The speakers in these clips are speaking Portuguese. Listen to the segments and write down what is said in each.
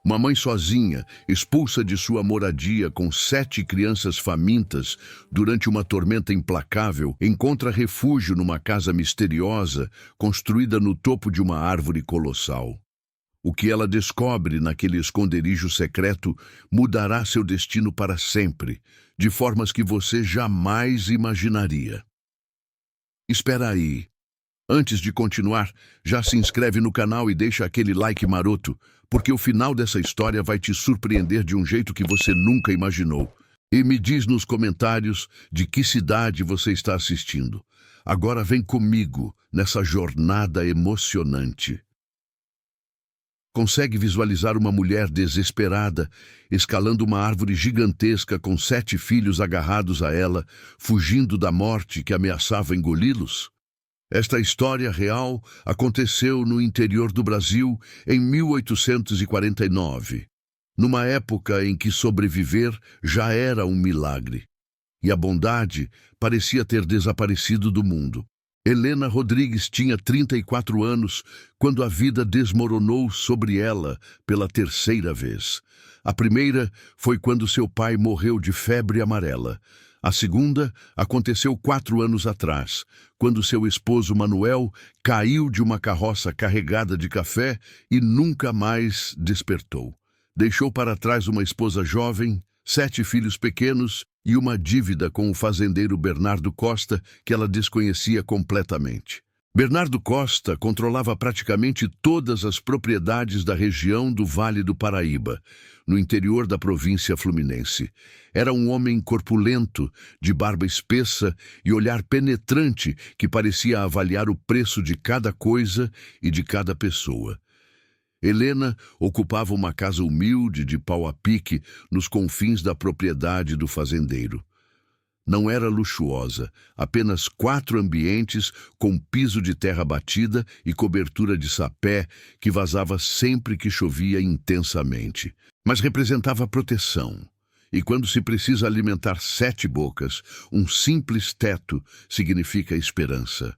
Uma mãe sozinha, expulsa de sua moradia com 7 crianças famintas durante uma tormenta implacável, encontra refúgio numa casa misteriosa construída no topo de uma árvore colossal. O que ela descobre naquele esconderijo secreto mudará seu destino para sempre, de formas que você jamais imaginaria. Espera aí. Antes de continuar, já se inscreve no canal e deixa aquele like maroto, porque o final dessa história vai te surpreender de um jeito que você nunca imaginou. E me diz nos comentários de que cidade você está assistindo. Agora vem comigo nessa jornada emocionante. Consegue visualizar uma mulher desesperada, escalando uma árvore gigantesca com 7 filhos agarrados a ela, fugindo da morte que ameaçava engoli-los? Esta história real aconteceu no interior do Brasil em 1849, numa época em que sobreviver já era um milagre, e a bondade parecia ter desaparecido do mundo. Helena Rodrigues tinha 34 anos quando a vida desmoronou sobre ela pela 3ª vez. A primeira foi quando seu pai morreu de febre amarela. A segunda aconteceu 4 anos atrás, quando seu esposo Manuel caiu de uma carroça carregada de café e nunca mais despertou. Deixou para trás uma esposa jovem, 7 filhos pequenos e uma dívida com o fazendeiro Bernardo Costa que ela desconhecia completamente. Bernardo Costa controlava praticamente todas as propriedades da região do Vale do Paraíba, no interior da província fluminense. Era um homem corpulento, de barba espessa e olhar penetrante que parecia avaliar o preço de cada coisa e de cada pessoa. Helena ocupava uma casa humilde de pau a pique nos confins da propriedade do fazendeiro. Não era luxuosa, apenas 4 ambientes com piso de terra batida e cobertura de sapé que vazava sempre que chovia intensamente. Mas representava proteção. E quando se precisa alimentar 7 bocas, um simples teto significa esperança.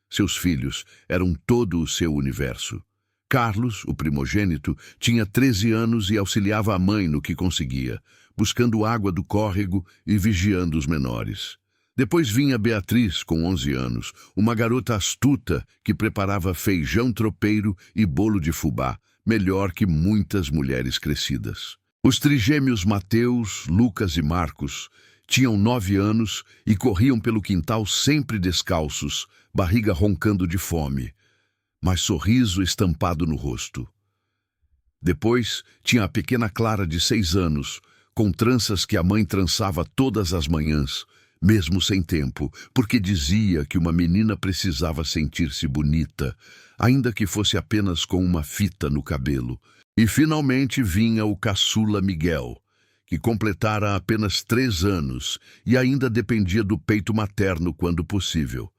Seus filhos eram todo o seu universo. Carlos, o primogênito, tinha 13 anos e auxiliava a mãe no que conseguia, buscando água do córrego e vigiando os menores. Depois vinha Beatriz, com 11 anos, uma garota astuta que preparava feijão tropeiro e bolo de fubá, melhor que muitas mulheres crescidas. Os trigêmeos Mateus, Lucas e Marcos tinham 9 anos e corriam pelo quintal sempre descalços, barriga roncando de fome, mas sorriso estampado no rosto. Depois tinha a pequena Clara de 6 anos, com tranças que a mãe trançava todas as manhãs, mesmo sem tempo, porque dizia que uma menina precisava sentir-se bonita, ainda que fosse apenas com uma fita no cabelo. E finalmente vinha o caçula Miguel, que completara apenas 3 anos e ainda dependia do peito materno quando possível,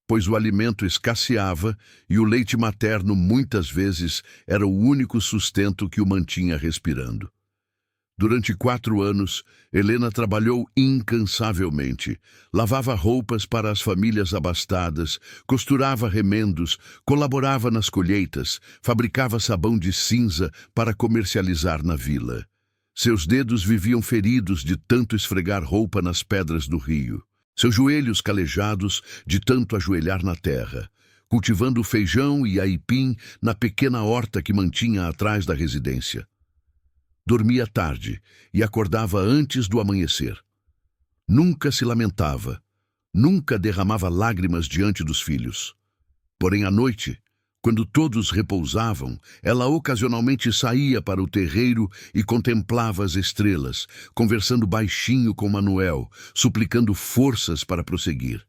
pois o alimento escasseava e o leite materno muitas vezes era o único sustento que o mantinha respirando. Durante 4 anos, Helena trabalhou incansavelmente. Lavava roupas para as famílias abastadas, costurava remendos, colaborava nas colheitas, fabricava sabão de cinza para comercializar na vila. Seus dedos viviam feridos de tanto esfregar roupa nas pedras do rio. Seus joelhos calejados de tanto ajoelhar na terra, cultivando feijão e aipim na pequena horta que mantinha atrás da residência. Dormia tarde e acordava antes do amanhecer. Nunca se lamentava, nunca derramava lágrimas diante dos filhos. Porém, à noite, quando todos repousavam, ela ocasionalmente saía para o terreiro e contemplava as estrelas, conversando baixinho com Manuel, suplicando forças para prosseguir.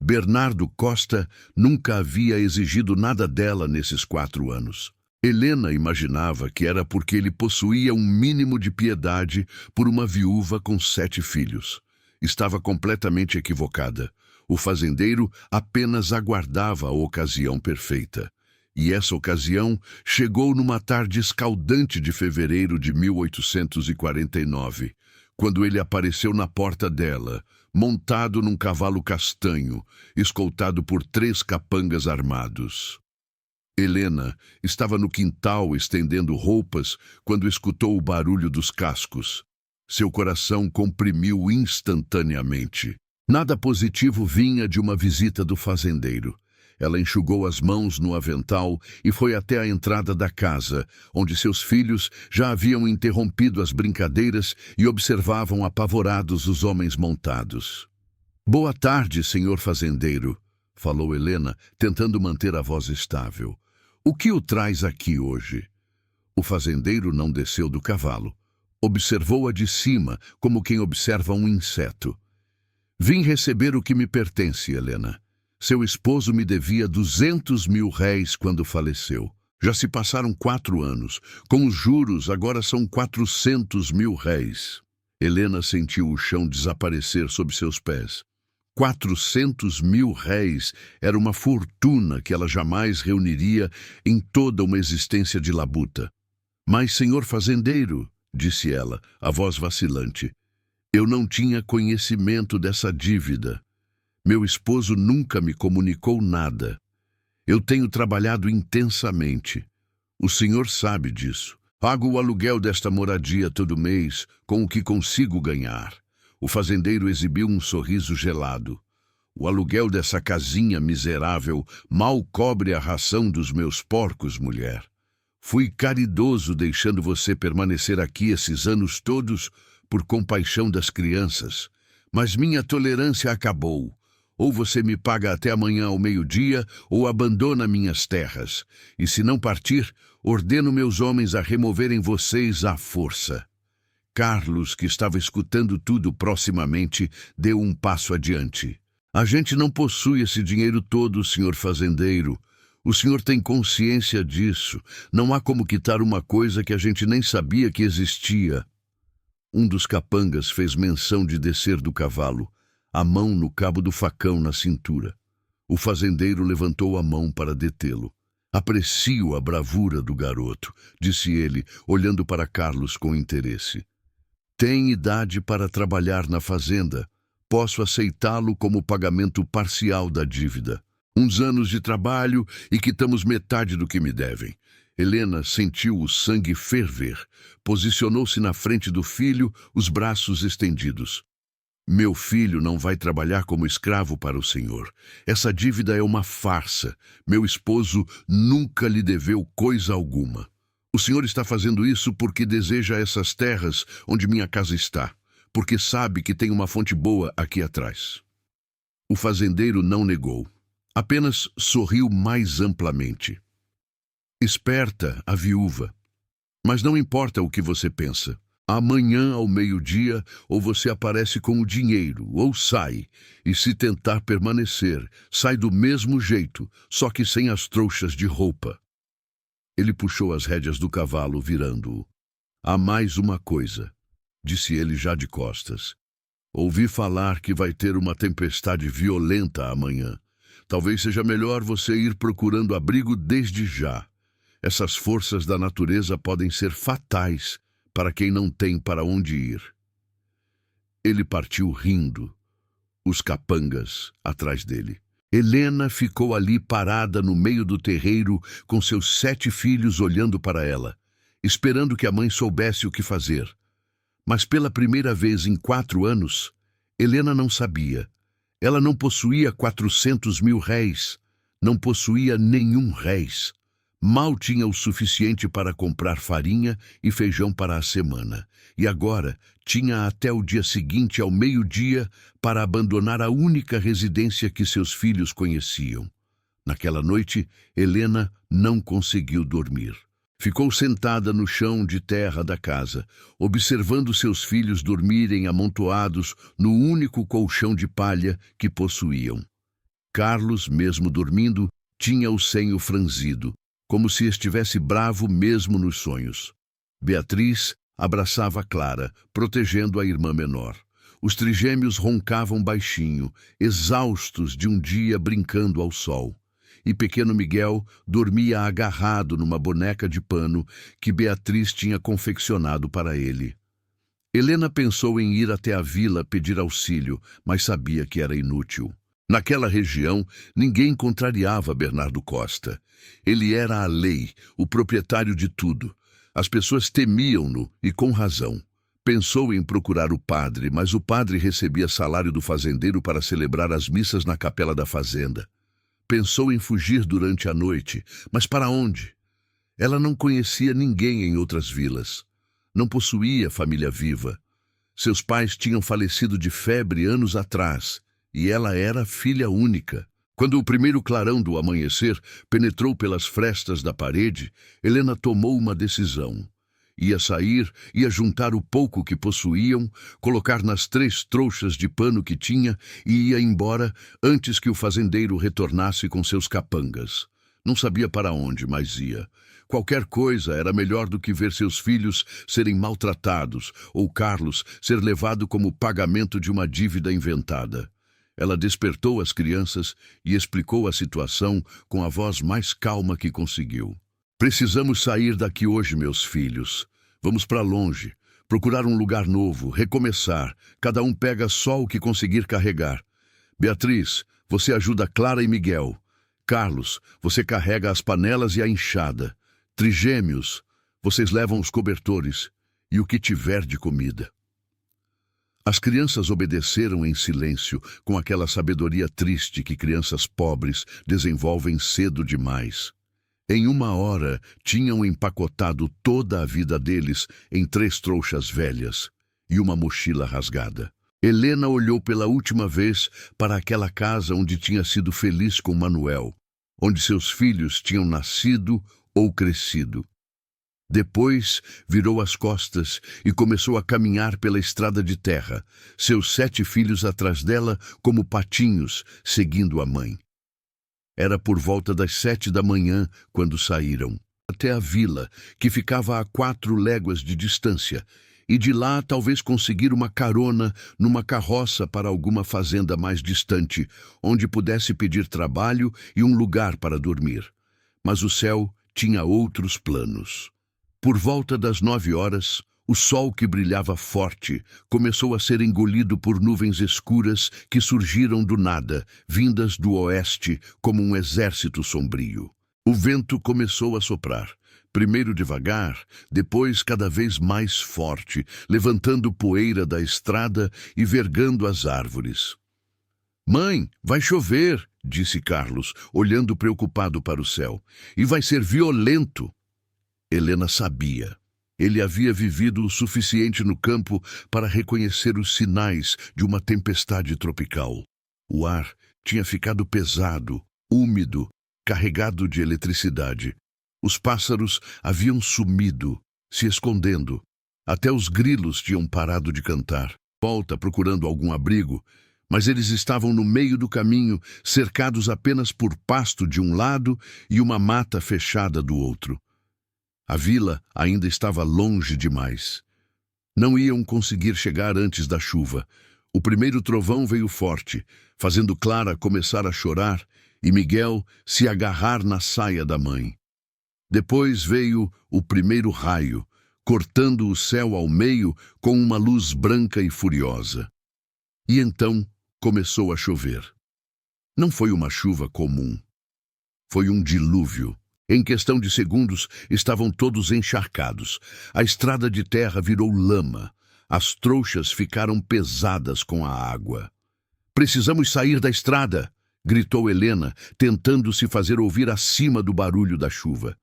Bernardo Costa nunca havia exigido nada dela nesses 4 anos. Helena imaginava que era porque ele possuía um mínimo de piedade por uma viúva com 7 filhos. Estava completamente equivocada. O fazendeiro apenas aguardava a ocasião perfeita. E essa ocasião chegou numa tarde escaldante de fevereiro de 1849, quando ele apareceu na porta dela, montado num cavalo castanho, escoltado por 3 capangas armados. Helena estava no quintal estendendo roupas quando escutou o barulho dos cascos. Seu coração comprimiu instantaneamente. Nada positivo vinha de uma visita do fazendeiro. Ela enxugou as mãos no avental e foi até a entrada da casa, onde seus filhos já haviam interrompido as brincadeiras e observavam apavorados os homens montados. "Boa tarde, senhor fazendeiro", falou Helena, tentando manter a voz estável. "O que o traz aqui hoje?" O fazendeiro não desceu do cavalo. Observou-a de cima, como quem observa um inseto. "Vim receber o que me pertence, Helena. Seu esposo me devia 200 mil réis quando faleceu. Já se passaram 4 anos. Com os juros, agora são 400 mil réis." Helena sentiu o chão desaparecer sob seus pés. 400 mil réis era uma fortuna que ela jamais reuniria em toda uma existência de labuta. "Mas, senhor fazendeiro", disse ela, a voz vacilante, "eu não tinha conhecimento dessa dívida. Meu esposo nunca me comunicou nada. Eu tenho trabalhado intensamente. O senhor sabe disso. Pago o aluguel desta moradia todo mês com o que consigo ganhar." O fazendeiro exibiu um sorriso gelado. "O aluguel dessa casinha miserável mal cobre a ração dos meus porcos, mulher. Fui caridoso deixando você permanecer aqui esses anos todos por compaixão das crianças. Mas minha tolerância acabou. Ou você me paga até amanhã ao meio-dia, ou abandona minhas terras. E se não partir, ordeno meus homens a removerem vocês à força." Carlos, que estava escutando tudo proximamente, deu um passo adiante. "A gente não possui esse dinheiro todo, senhor fazendeiro. O senhor tem consciência disso. Não há como quitar uma coisa que a gente nem sabia que existia." Um dos capangas fez menção de descer do cavalo, a mão no cabo do facão na cintura. O fazendeiro levantou a mão para detê-lo. "Aprecio a bravura do garoto", disse ele, olhando para Carlos com interesse. "Tem idade para trabalhar na fazenda. Posso aceitá-lo como pagamento parcial da dívida. Uns anos de trabalho e quitamos metade do que me devem." Helena sentiu o sangue ferver. Posicionou-se na frente do filho, os braços estendidos. "Meu filho não vai trabalhar como escravo para o senhor. Essa dívida é uma farsa. Meu esposo nunca lhe deveu coisa alguma. O senhor está fazendo isso porque deseja essas terras onde minha casa está, porque sabe que tem uma fonte boa aqui atrás." O fazendeiro não negou. Apenas sorriu mais amplamente. "Esperta, a viúva. Mas não importa o que você pensa. Amanhã ao meio-dia, ou você aparece com o dinheiro, ou sai. E se tentar permanecer, sai do mesmo jeito, só que sem as trouxas de roupa." Ele puxou as rédeas do cavalo, virando-o. "Há mais uma coisa", disse ele já de costas. "Ouvi falar que vai ter uma tempestade violenta amanhã. Talvez seja melhor você ir procurando abrigo desde já. Essas forças da natureza podem ser fatais para quem não tem para onde ir." Ele partiu rindo, os capangas atrás dele. Helena ficou ali parada no meio do terreiro com seus 7 filhos olhando para ela, esperando que a mãe soubesse o que fazer. Mas pela primeira vez em 4 anos, Helena não sabia. Ela não possuía 400 mil réis, não possuía nenhum réis. Mal tinha o suficiente para comprar farinha e feijão para a semana, e agora tinha até o dia seguinte ao meio-dia para abandonar a única residência que seus filhos conheciam. Naquela noite, Helena não conseguiu dormir. Ficou sentada no chão de terra da casa, observando seus filhos dormirem amontoados no único colchão de palha que possuíam. Carlos, mesmo dormindo, tinha o senho franzido, como se estivesse bravo mesmo nos sonhos. Beatriz abraçava Clara, protegendo a irmã menor. Os trigêmeos roncavam baixinho, exaustos de um dia brincando ao sol. E pequeno Miguel dormia agarrado numa boneca de pano que Beatriz tinha confeccionado para ele. Helena pensou em ir até a vila pedir auxílio, mas sabia que era inútil. Naquela região, ninguém contrariava Bernardo Costa. Ele era a lei, o proprietário de tudo. As pessoas temiam-no, e com razão. Pensou em procurar o padre, mas o padre recebia salário do fazendeiro para celebrar as missas na capela da fazenda. Pensou em fugir durante a noite, mas para onde? Ela não conhecia ninguém em outras vilas. Não possuía família viva. Seus pais tinham falecido de febre anos atrás, e ela era filha única. Quando o primeiro clarão do amanhecer penetrou pelas frestas da parede, Helena tomou uma decisão. Ia sair, ia juntar o pouco que possuíam, colocar nas 3 trouxas de pano que tinha e ia embora antes que o fazendeiro retornasse com seus capangas. Não sabia para onde, mas ia. Qualquer coisa era melhor do que ver seus filhos serem maltratados ou Carlos ser levado como pagamento de uma dívida inventada. Ela despertou as crianças e explicou a situação com a voz mais calma que conseguiu. Precisamos sair daqui hoje, meus filhos. Vamos para longe, procurar um lugar novo, recomeçar. Cada um pega só o que conseguir carregar. Beatriz, você ajuda Clara e Miguel. Carlos, você carrega as panelas e a enxada. Trigêmeos, vocês levam os cobertores e o que tiver de comida. As crianças obedeceram em silêncio, com aquela sabedoria triste que crianças pobres desenvolvem cedo demais. Em 1 hora, tinham empacotado toda a vida deles em 3 trouxas velhas e uma mochila rasgada. Helena olhou pela última vez para aquela casa onde tinha sido feliz com Manuel, onde seus filhos tinham nascido ou crescido. Depois, virou as costas e começou a caminhar pela estrada de terra, seus 7 filhos atrás dela como patinhos, seguindo a mãe. Era por volta das 7 da manhã quando saíram, até a vila, que ficava a 4 léguas de distância, e de lá talvez conseguir uma carona numa carroça para alguma fazenda mais distante, onde pudesse pedir trabalho e um lugar para dormir. Mas o céu tinha outros planos. Por volta das 9 horas, o sol que brilhava forte começou a ser engolido por nuvens escuras que surgiram do nada, vindas do oeste como um exército sombrio. O vento começou a soprar, primeiro devagar, depois cada vez mais forte, levantando poeira da estrada e vergando as árvores. «Mãe, vai chover», disse Carlos, olhando preocupado para o céu, «e vai ser violento». Helena sabia. Ele havia vivido o suficiente no campo para reconhecer os sinais de uma tempestade tropical. O ar tinha ficado pesado, úmido, carregado de eletricidade. Os pássaros haviam sumido, se escondendo. Até os grilos tinham parado de cantar. Volta procurando algum abrigo, mas eles estavam no meio do caminho, cercados apenas por pasto de um lado e uma mata fechada do outro. A vila ainda estava longe demais. Não iam conseguir chegar antes da chuva. O primeiro trovão veio forte, fazendo Clara começar a chorar e Miguel se agarrar na saia da mãe. Depois veio o primeiro raio, cortando o céu ao meio com uma luz branca e furiosa. E então começou a chover. Não foi uma chuva comum. Foi um dilúvio. Em questão de segundos, estavam todos encharcados. A estrada de terra virou lama. As trouxas ficaram pesadas com a água. «Precisamos sair da estrada!» gritou Helena, tentando se fazer ouvir acima do barulho da chuva.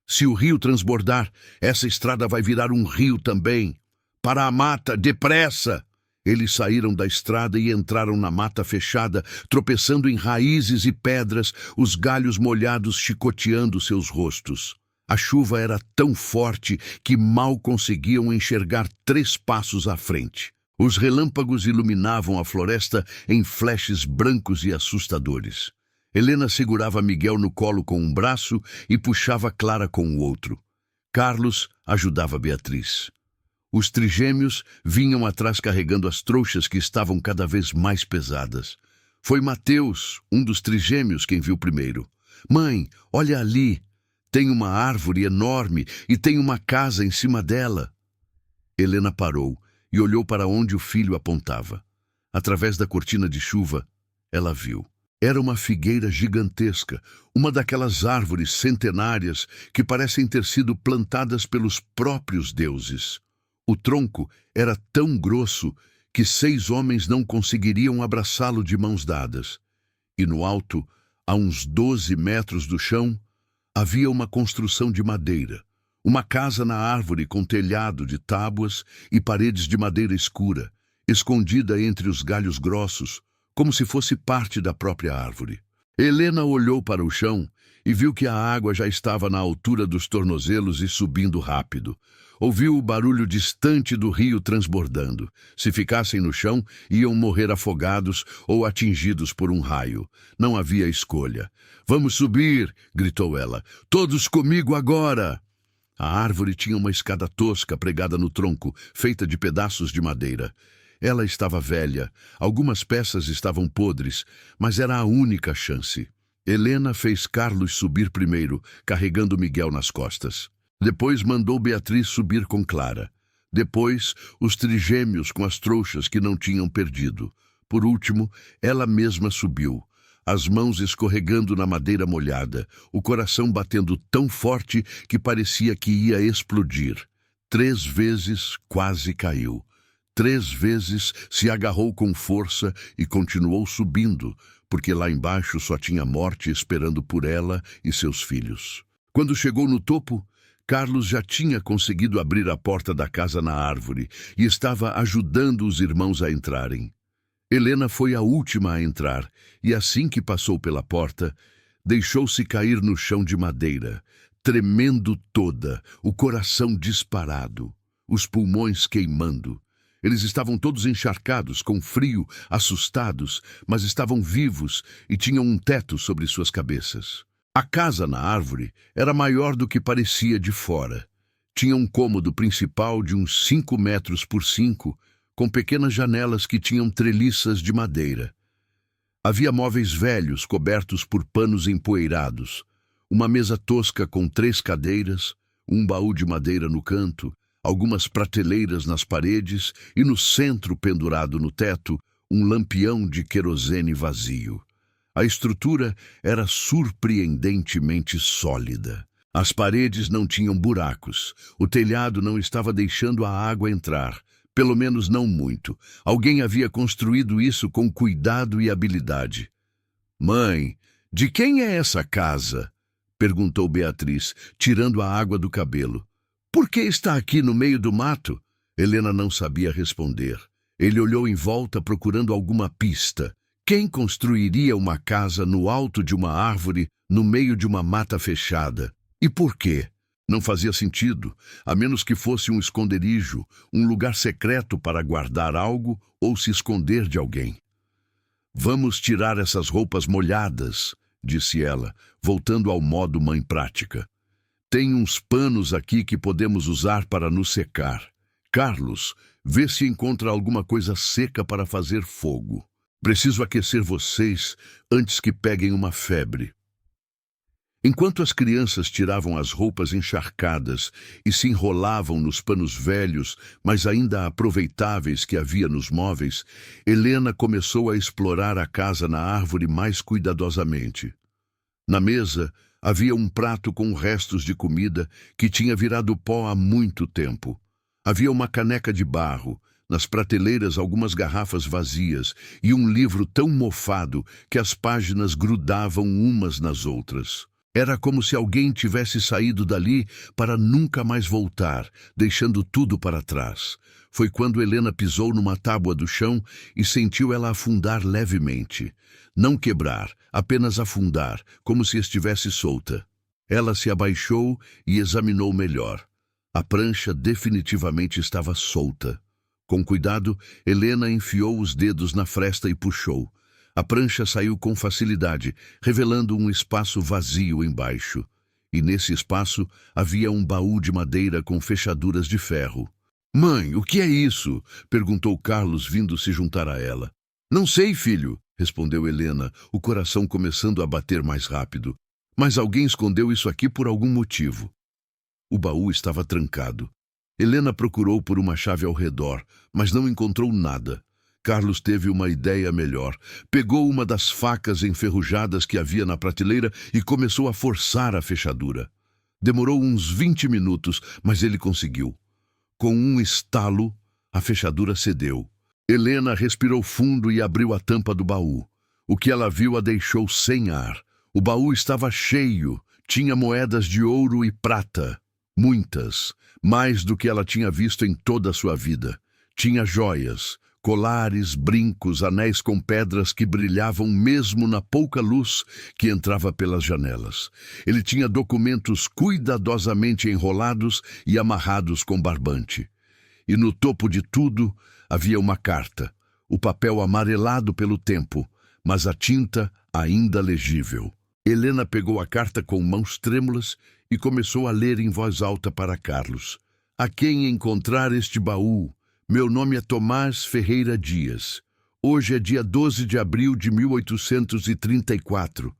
«Se o rio transbordar, essa estrada vai virar um rio também. Para a mata, depressa!» Eles saíram da estrada e entraram na mata fechada, tropeçando em raízes e pedras, os galhos molhados chicoteando seus rostos. A chuva era tão forte que mal conseguiam enxergar 3 passos à frente. Os relâmpagos iluminavam a floresta em flashes brancos e assustadores. Helena segurava Miguel no colo com um braço e puxava Clara com o outro. Carlos ajudava Beatriz. Os trigêmeos vinham atrás carregando as trouxas que estavam cada vez mais pesadas. Foi Mateus, um dos trigêmeos, quem viu primeiro. «Mãe, olha ali! Tem uma árvore enorme e tem uma casa em cima dela!» Helena parou e olhou para onde o filho apontava. Através da cortina de chuva, Ela viu. Era uma figueira gigantesca, uma daquelas árvores centenárias que parecem ter sido plantadas pelos próprios deuses. O tronco era tão grosso que 6 homens não conseguiriam abraçá-lo de mãos dadas. E no alto, a uns 12 metros do chão, havia uma construção de madeira. Uma casa na árvore com telhado de tábuas e paredes de madeira escura, escondida entre os galhos grossos, como se fosse parte da própria árvore. Helena olhou para o chão e viu que a água já estava na altura dos tornozelos e subindo rápido. Ouviu o barulho distante do rio transbordando. Se ficassem no chão, iam morrer afogados ou atingidos por um raio. Não havia escolha. "Vamos subir!" gritou ela. "Todos comigo agora!" A árvore tinha uma escada tosca pregada no tronco, feita de pedaços de madeira. Ela estava velha, algumas peças estavam podres, mas era a única chance. Helena fez Carlos subir primeiro, carregando Miguel nas costas. Depois mandou Beatriz subir com Clara. Depois, os trigêmeos com as trouxas que não tinham perdido. Por último, ela mesma subiu, as mãos escorregando na madeira molhada, o coração batendo tão forte que parecia que ia explodir. 3 vezes quase caiu. 3 vezes se agarrou com força e continuou subindo, porque lá embaixo só tinha morte esperando por ela e seus filhos. Quando chegou no topo, Carlos já tinha conseguido abrir a porta da casa na árvore e estava ajudando os irmãos a entrarem. Helena foi a última a entrar e, assim que passou pela porta, deixou-se cair no chão de madeira, tremendo toda, o coração disparado, os pulmões queimando. Eles estavam todos encharcados, com frio, assustados, mas estavam vivos e tinham um teto sobre suas cabeças. A casa na árvore era maior do que parecia de fora. Tinha um cômodo principal de uns 5 metros por 5, com pequenas janelas que tinham treliças de madeira. Havia móveis velhos cobertos por panos empoeirados, uma mesa tosca com 3 cadeiras, um baú de madeira no canto, algumas prateleiras nas paredes e no centro, pendurado no teto, um lampião de querosene vazio. A estrutura era surpreendentemente sólida. As paredes não tinham buracos. O telhado não estava deixando a água entrar, pelo menos não muito. Alguém havia construído isso com cuidado e habilidade. "Mãe, de quem é essa casa?" perguntou Beatriz, tirando a água do cabelo. "Por que está aqui no meio do mato?" Helena não sabia responder. Ele olhou em volta procurando alguma pista. Quem construiria uma casa no alto de uma árvore, no meio de uma mata fechada? E por quê? Não fazia sentido, a menos que fosse um esconderijo, um lugar secreto para guardar algo ou se esconder de alguém. "Vamos tirar essas roupas molhadas", disse ela, voltando ao modo mãe prática. "Tem uns panos aqui que podemos usar para nos secar. Carlos, vê se encontra alguma coisa seca para fazer fogo. Preciso aquecer vocês antes que peguem uma febre." Enquanto as crianças tiravam as roupas encharcadas e se enrolavam nos panos velhos, mas ainda aproveitáveis que havia nos móveis, Helena começou a explorar a casa na árvore mais cuidadosamente. Na mesa, havia um prato com restos de comida que tinha virado pó há muito tempo. Havia uma caneca de barro, nas prateleiras algumas garrafas vazias e um livro tão mofado que as páginas grudavam umas nas outras. Era como se alguém tivesse saído dali para nunca mais voltar, deixando tudo para trás. Foi quando Helena pisou numa tábua do chão e sentiu ela afundar levemente. Não quebrar, apenas afundar, como se estivesse solta. Ela se abaixou e examinou melhor. A prancha definitivamente estava solta. Com cuidado, Helena enfiou os dedos na fresta e puxou. A prancha saiu com facilidade, revelando um espaço vazio embaixo. E nesse espaço havia um baú de madeira com fechaduras de ferro. "Mãe, o que é isso?" perguntou Carlos, vindo se juntar a ela. "Não sei, filho", respondeu Helena, o coração começando a bater mais rápido. "Mas alguém escondeu isso aqui por algum motivo." O baú estava trancado. Helena procurou por uma chave ao redor, mas não encontrou nada. Carlos teve uma ideia melhor. Pegou uma das facas enferrujadas que havia na prateleira e começou a forçar a fechadura. Demorou uns 20 minutos, mas ele conseguiu. Com um estalo, a fechadura cedeu. Helena respirou fundo e abriu a tampa do baú. O que ela viu a deixou sem ar. O baú estava cheio, tinha moedas de ouro e prata. Muitas, mais do que ela tinha visto em toda a sua vida. Tinha joias, colares, brincos, anéis com pedras que brilhavam mesmo na pouca luz que entrava pelas janelas. Ele tinha documentos cuidadosamente enrolados e amarrados com barbante. E no topo de tudo havia uma carta, o papel amarelado pelo tempo, mas a tinta ainda legível. Helena pegou a carta com mãos trêmulas e começou a ler em voz alta para Carlos. A quem encontrar este baú? Meu nome é Tomás Ferreira Dias. Hoje é dia 12 de abril de 1834.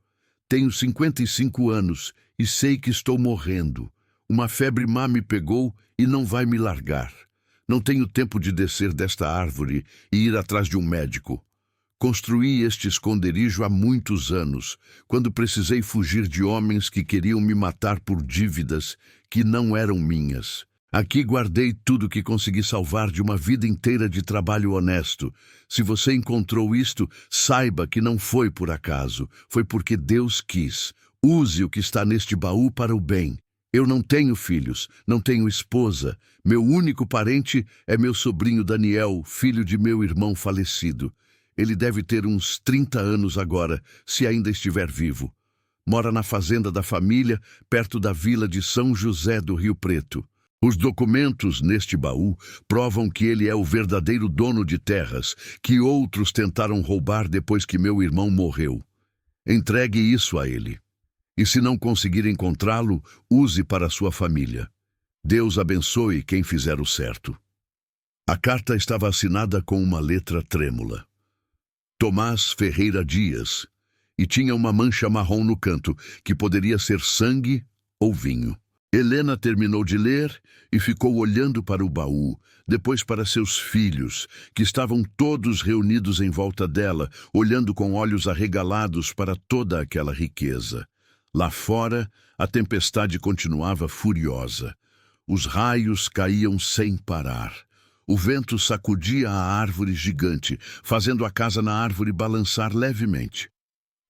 Tenho 55 anos e sei que estou morrendo. Uma febre má me pegou e não vai me largar. Não tenho tempo de descer desta árvore e ir atrás de um médico. Construí este esconderijo há muitos anos, quando precisei fugir de homens que queriam me matar por dívidas que não eram minhas. Aqui guardei tudo que consegui salvar de uma vida inteira de trabalho honesto. Se você encontrou isto, saiba que não foi por acaso, foi porque Deus quis. Use o que está neste baú para o bem. Eu não tenho filhos, não tenho esposa. Meu único parente é meu sobrinho Daniel, filho de meu irmão falecido. Ele deve ter uns 30 anos agora, se ainda estiver vivo. Mora na fazenda da família, perto da vila de São José do Rio Preto. Os documentos neste baú provam que ele é o verdadeiro dono de terras, que outros tentaram roubar depois que meu irmão morreu. Entregue isso a ele. E se não conseguir encontrá-lo, use para sua família. Deus abençoe quem fizer o certo. A carta estava assinada com uma letra trêmula. Tomás Ferreira Dias, e tinha uma mancha marrom no canto, que poderia ser sangue ou vinho. Helena terminou de ler e ficou olhando para o baú, depois para seus filhos, que estavam todos reunidos em volta dela, olhando com olhos arregalados para toda aquela riqueza. Lá fora, a tempestade continuava furiosa. Os raios caíam sem parar. O vento sacudia a árvore gigante, fazendo a casa na árvore balançar levemente.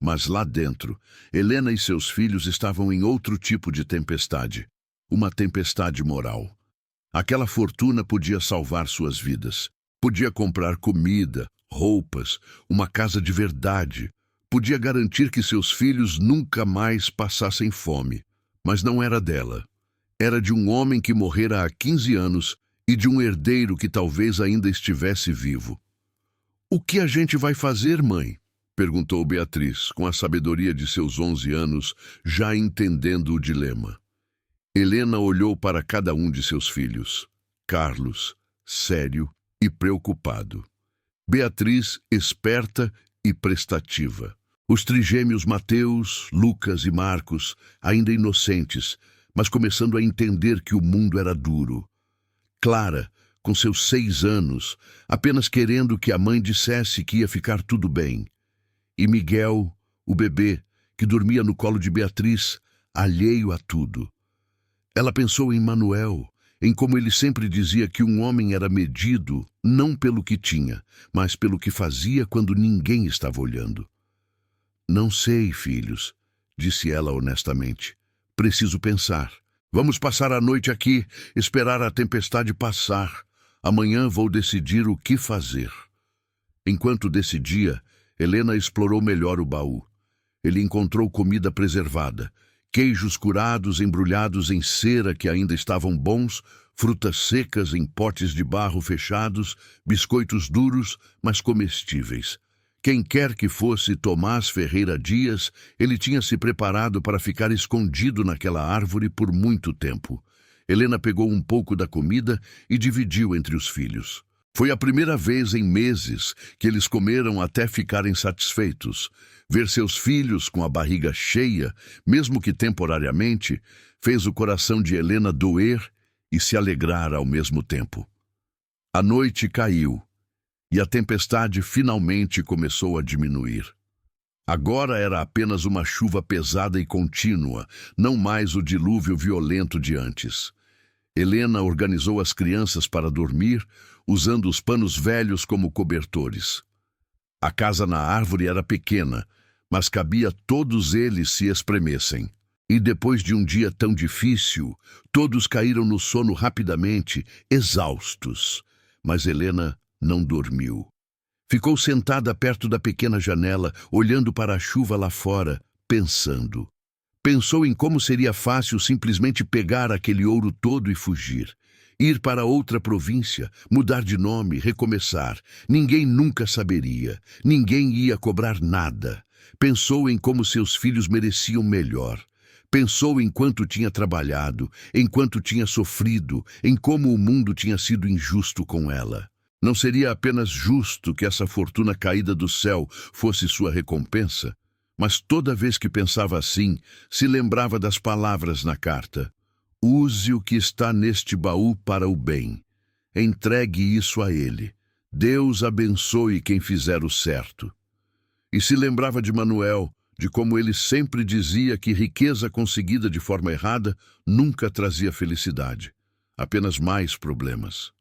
Mas lá dentro, Helena e seus filhos estavam em outro tipo de tempestade. Uma tempestade moral. Aquela fortuna podia salvar suas vidas. Podia comprar comida, roupas, uma casa de verdade. Podia garantir que seus filhos nunca mais passassem fome. Mas não era dela. Era de um homem que morrera há 15 anos e de um herdeiro que talvez ainda estivesse vivo. "O que a gente vai fazer, mãe?" perguntou Beatriz, com a sabedoria de seus 11 anos, já entendendo o dilema. Helena olhou para cada um de seus filhos. Carlos, sério e preocupado. Beatriz, esperta e prestativa. Os trigêmeos Mateus, Lucas e Marcos, ainda inocentes, mas começando a entender que o mundo era duro. Clara, com seus 6 anos, apenas querendo que a mãe dissesse que ia ficar tudo bem. E Miguel, o bebê, que dormia no colo de Beatriz, alheio a tudo. Ela pensou em Manuel, em como ele sempre dizia que um homem era medido não pelo que tinha, mas pelo que fazia quando ninguém estava olhando. "Não sei, filhos", disse ela honestamente. "Preciso pensar. Vamos passar a noite aqui, esperar a tempestade passar. Amanhã vou decidir o que fazer." Enquanto decidia, Helena explorou melhor o baú. Ele encontrou comida preservada, queijos curados embrulhados em cera que ainda estavam bons, frutas secas em potes de barro fechados, biscoitos duros, mas comestíveis. Quem quer que fosse Tomás Ferreira Dias, ele tinha se preparado para ficar escondido naquela árvore por muito tempo. Helena pegou um pouco da comida e dividiu entre os filhos. Foi a primeira vez em meses que eles comeram até ficarem satisfeitos. Ver seus filhos com a barriga cheia, mesmo que temporariamente, fez o coração de Helena doer e se alegrar ao mesmo tempo. A noite caiu e a tempestade finalmente começou a diminuir. Agora era apenas uma chuva pesada e contínua, não mais o dilúvio violento de antes. Helena organizou as crianças para dormir, usando os panos velhos como cobertores. A casa na árvore era pequena, mas cabia todos eles se espremessem. E depois de um dia tão difícil, todos caíram no sono rapidamente, exaustos. Mas Helena não dormiu. Ficou sentada perto da pequena janela, olhando para a chuva lá fora, pensando. Pensou em como seria fácil simplesmente pegar aquele ouro todo e fugir. Ir para outra província, mudar de nome, recomeçar. Ninguém nunca saberia. Ninguém ia cobrar nada. Pensou em como seus filhos mereciam melhor. Pensou em quanto tinha trabalhado, em quanto tinha sofrido, em como o mundo tinha sido injusto com ela. Não seria apenas justo que essa fortuna caída do céu fosse sua recompensa? Mas toda vez que pensava assim, se lembrava das palavras na carta. Use o que está neste baú para o bem. Entregue isso a ele. Deus abençoe quem fizer o certo. E se lembrava de Manuel, de como ele sempre dizia que riqueza conseguida de forma errada nunca trazia felicidade, apenas mais problemas.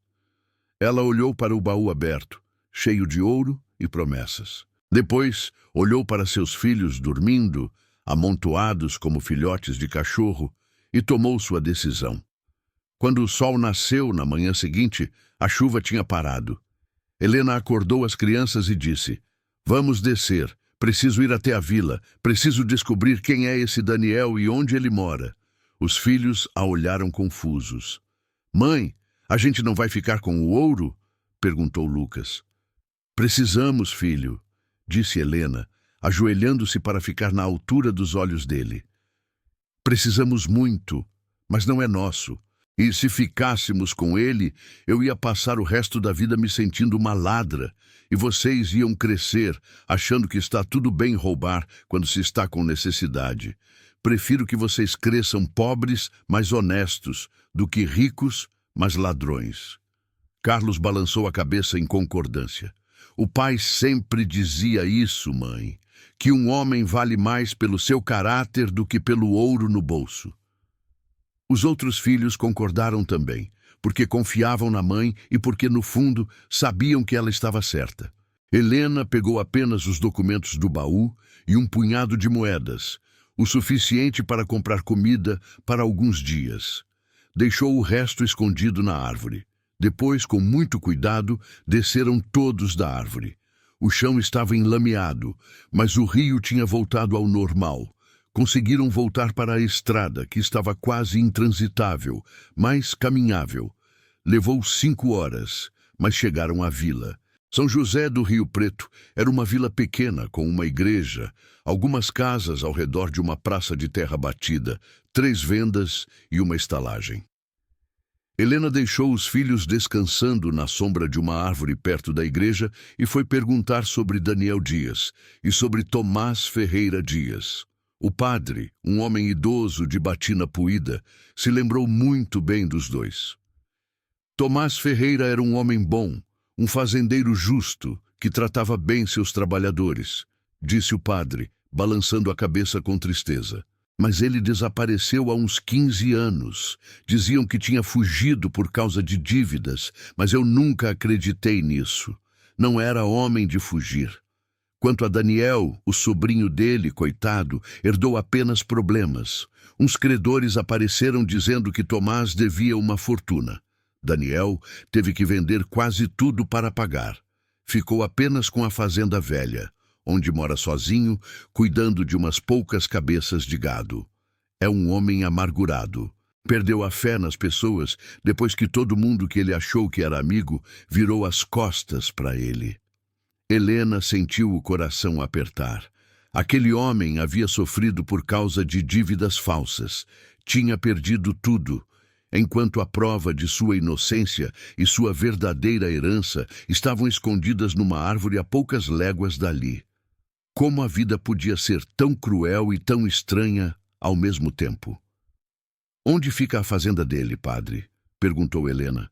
Ela olhou para o baú aberto, cheio de ouro e promessas. Depois, olhou para seus filhos dormindo, amontoados como filhotes de cachorro, e tomou sua decisão. Quando o sol nasceu na manhã seguinte, a chuva tinha parado. Helena acordou as crianças e disse: Vamos descer. Preciso ir até a vila. Preciso descobrir quem é esse Daniel e onde ele mora. Os filhos a olharam confusos. Mãe, a gente não vai ficar com o ouro? Perguntou Lucas. Precisamos, filho, disse Helena, ajoelhando-se para ficar na altura dos olhos dele. Precisamos muito, mas não é nosso. E se ficássemos com ele, eu ia passar o resto da vida me sentindo uma ladra, e vocês iam crescer, achando que está tudo bem roubar quando se está com necessidade. Prefiro que vocês cresçam pobres, mas honestos, do que ricos, mas ladrões. Carlos balançou a cabeça em concordância. O pai sempre dizia isso, mãe, que um homem vale mais pelo seu caráter do que pelo ouro no bolso. Os outros filhos concordaram também, porque confiavam na mãe e porque, no fundo, sabiam que ela estava certa. Helena pegou apenas os documentos do baú e um punhado de moedas, o suficiente para comprar comida para alguns dias. Deixou o resto escondido na árvore. Depois, com muito cuidado, desceram todos da árvore. O chão estava enlameado, mas o rio tinha voltado ao normal. Conseguiram voltar para a estrada, que estava quase intransitável, mas caminhável. Levou 5 horas, mas chegaram à vila. São José do Rio Preto era uma vila pequena, com uma igreja, algumas casas ao redor de uma praça de terra batida, 3 vendas e uma estalagem. Helena deixou os filhos descansando na sombra de uma árvore perto da igreja e foi perguntar sobre Daniel Dias e sobre Tomás Ferreira Dias. O padre, um homem idoso de batina puída, se lembrou muito bem dos dois. Tomás Ferreira era um homem bom, um fazendeiro justo, que tratava bem seus trabalhadores, disse o padre, balançando a cabeça com tristeza. Mas ele desapareceu há uns 15 anos. Diziam que tinha fugido por causa de dívidas, mas eu nunca acreditei nisso. Não era homem de fugir. Quanto a Daniel, o sobrinho dele, coitado, herdou apenas problemas. Uns credores apareceram dizendo que Tomás devia uma fortuna. Daniel teve que vender quase tudo para pagar. Ficou apenas com a fazenda velha, onde mora sozinho, cuidando de umas poucas cabeças de gado. É um homem amargurado. Perdeu a fé nas pessoas depois que todo mundo que ele achou que era amigo virou as costas para ele. Helena sentiu o coração apertar. Aquele homem havia sofrido por causa de dívidas falsas. Tinha perdido tudo, enquanto a prova de sua inocência e sua verdadeira herança estavam escondidas numa árvore a poucas léguas dali. Como a vida podia ser tão cruel e tão estranha ao mesmo tempo? Onde fica a fazenda dele, padre? Perguntou Helena.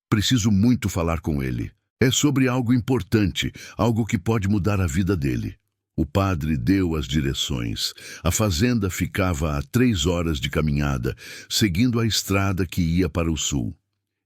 Preciso muito falar com ele. É sobre algo importante, algo que pode mudar a vida dele. O padre deu as direções. A fazenda ficava a 3 horas de caminhada, seguindo a estrada que ia para o sul.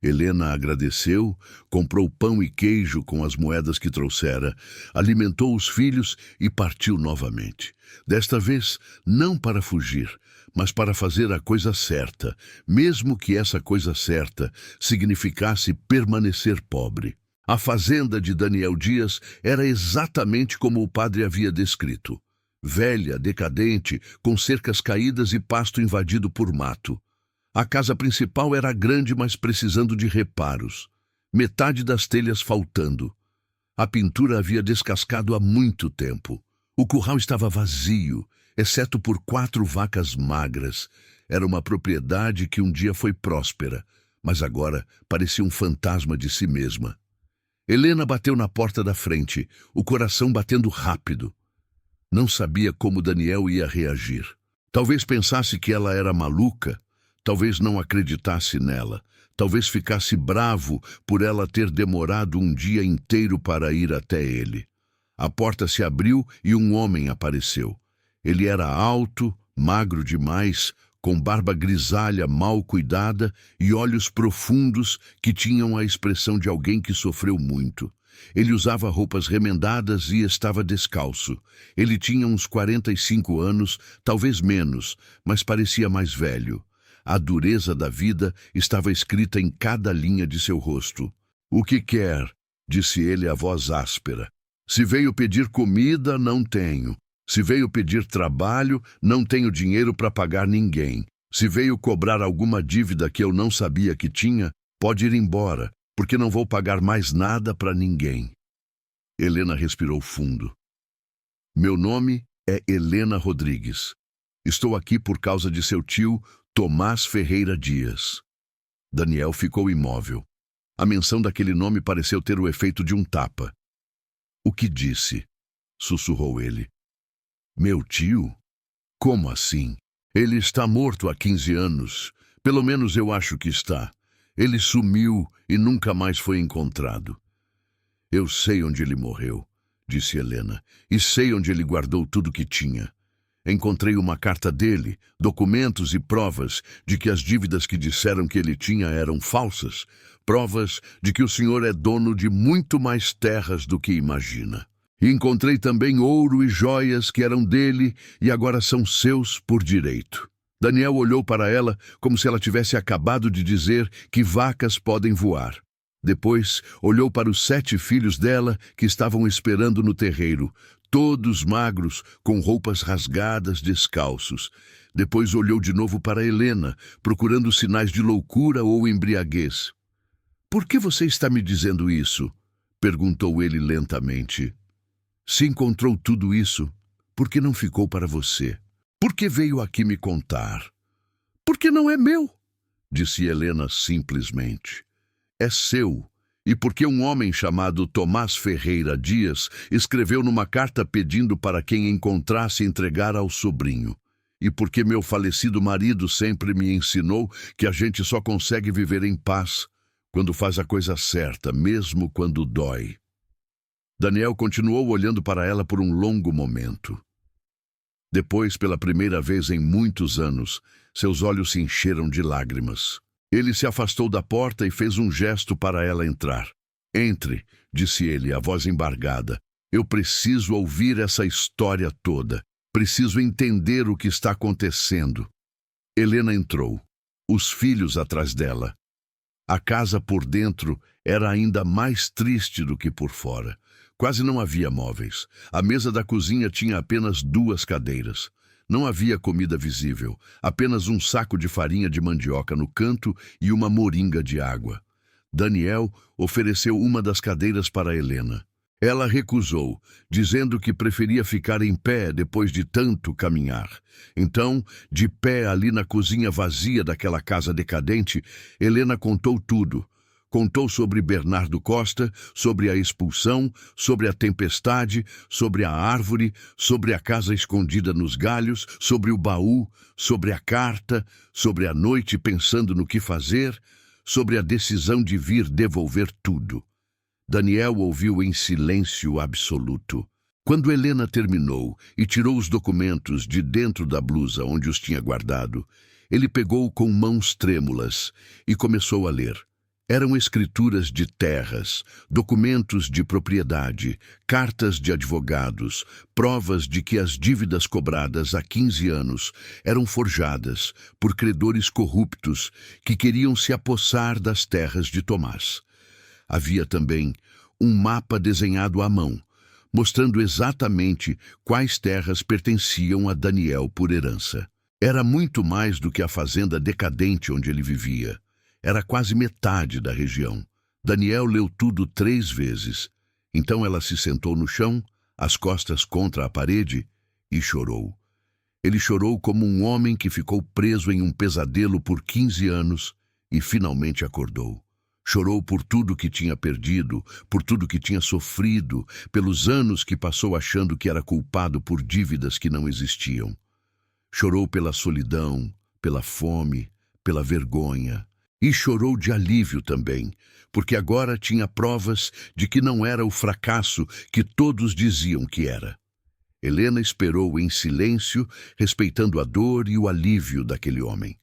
Helena agradeceu, comprou pão e queijo com as moedas que trouxera, alimentou os filhos e partiu novamente. Desta vez, não para fugir, mas para fazer a coisa certa, mesmo que essa coisa certa significasse permanecer pobre. A fazenda de Daniel Dias era exatamente como o padre havia descrito. Velha, decadente, com cercas caídas e pasto invadido por mato. A casa principal era grande, mas precisando de reparos. Metade das telhas faltando. A pintura havia descascado há muito tempo. O curral estava vazio, exceto por 4 vacas magras. Era uma propriedade que um dia foi próspera, mas agora parecia um fantasma de si mesma. Helena bateu na porta da frente, o coração batendo rápido. Não sabia como Daniel ia reagir. Talvez pensasse que ela era maluca, talvez não acreditasse nela, talvez ficasse bravo por ela ter demorado um dia inteiro para ir até ele. A porta se abriu e um homem apareceu. Ele era alto, magro demais, com barba grisalha mal cuidada e olhos profundos que tinham a expressão de alguém que sofreu muito. Ele usava roupas remendadas e estava descalço. Ele tinha uns 45 anos, talvez menos, mas parecia mais velho. A dureza da vida estava escrita em cada linha de seu rosto. "O que quer?", disse ele a voz áspera. "Se veio pedir comida, não tenho. Se veio pedir trabalho, não tenho dinheiro para pagar ninguém. Se veio cobrar alguma dívida que eu não sabia que tinha, pode ir embora, porque não vou pagar mais nada para ninguém." Helena respirou fundo. "Meu nome é Helena Rodrigues. Estou aqui por causa de seu tio, Tomás Ferreira Dias." Daniel ficou imóvel. A menção daquele nome pareceu ter o efeito de um tapa. "O que disse?", sussurrou ele. "Meu tio? Como assim? Ele está morto há 15 anos. Pelo menos eu acho que está. Ele sumiu e nunca mais foi encontrado." "Eu sei onde ele morreu", disse Helena, "e sei onde ele guardou tudo que tinha. Encontrei uma carta dele, documentos e provas de que as dívidas que disseram que ele tinha eram falsas, provas de que o senhor é dono de muito mais terras do que imagina. E encontrei também ouro e joias que eram dele e agora são seus por direito." Daniel olhou para ela como se ela tivesse acabado de dizer que vacas podem voar. Depois olhou para os 7 filhos dela que estavam esperando no terreiro, todos magros, com roupas rasgadas, descalços. Depois olhou de novo para Helena, procurando sinais de loucura ou embriaguez. "Por que você está me dizendo isso?", perguntou ele lentamente. "Se encontrou tudo isso, por que não ficou para você? Por que veio aqui me contar?" "Porque não é meu", disse Helena simplesmente. "É seu, e porque um homem chamado Tomás Ferreira Dias escreveu numa carta pedindo para quem encontrasse entregar ao sobrinho. E porque meu falecido marido sempre me ensinou que a gente só consegue viver em paz quando faz a coisa certa, mesmo quando dói." Daniel continuou olhando para ela por um longo momento. Depois, pela primeira vez em muitos anos, seus olhos se encheram de lágrimas. Ele se afastou da porta e fez um gesto para ela entrar. "Entre", disse ele, a voz embargada. "Eu preciso ouvir essa história toda. Preciso entender o que está acontecendo." Helena entrou, os filhos atrás dela. A casa por dentro era ainda mais triste do que por fora. Quase não havia móveis. A mesa da cozinha tinha apenas 2 cadeiras. Não havia comida visível, apenas um saco de farinha de mandioca no canto e uma moringa de água. Daniel ofereceu uma das cadeiras para Helena. Ela recusou, dizendo que preferia ficar em pé depois de tanto caminhar. Então, de pé ali na cozinha vazia daquela casa decadente, Helena contou tudo. Contou sobre Bernardo Costa, sobre a expulsão, sobre a tempestade, sobre a árvore, sobre a casa escondida nos galhos, sobre o baú, sobre a carta, sobre a noite pensando no que fazer, sobre a decisão de vir devolver tudo. Daniel ouviu em silêncio absoluto. Quando Helena terminou e tirou os documentos de dentro da blusa onde os tinha guardado, ele pegou com mãos trêmulas e começou a ler. Eram escrituras de terras, documentos de propriedade, cartas de advogados, provas de que as dívidas cobradas há 15 anos eram forjadas por credores corruptos que queriam se apossar das terras de Tomás. Havia também um mapa desenhado à mão, mostrando exatamente quais terras pertenciam a Daniel por herança. Era muito mais do que a fazenda decadente onde ele vivia. Era quase metade da região. Daniel leu tudo 3 vezes. Então ela se sentou no chão, as costas contra a parede, e chorou. Ele chorou como um homem que ficou preso em um pesadelo por 15 anos e finalmente acordou. Chorou por tudo que tinha perdido, por tudo que tinha sofrido, pelos anos que passou achando que era culpado por dívidas que não existiam. Chorou pela solidão, pela fome, pela vergonha. E chorou de alívio também, porque agora tinha provas de que não era o fracasso que todos diziam que era. Helena esperou em silêncio, respeitando a dor e o alívio daquele homem.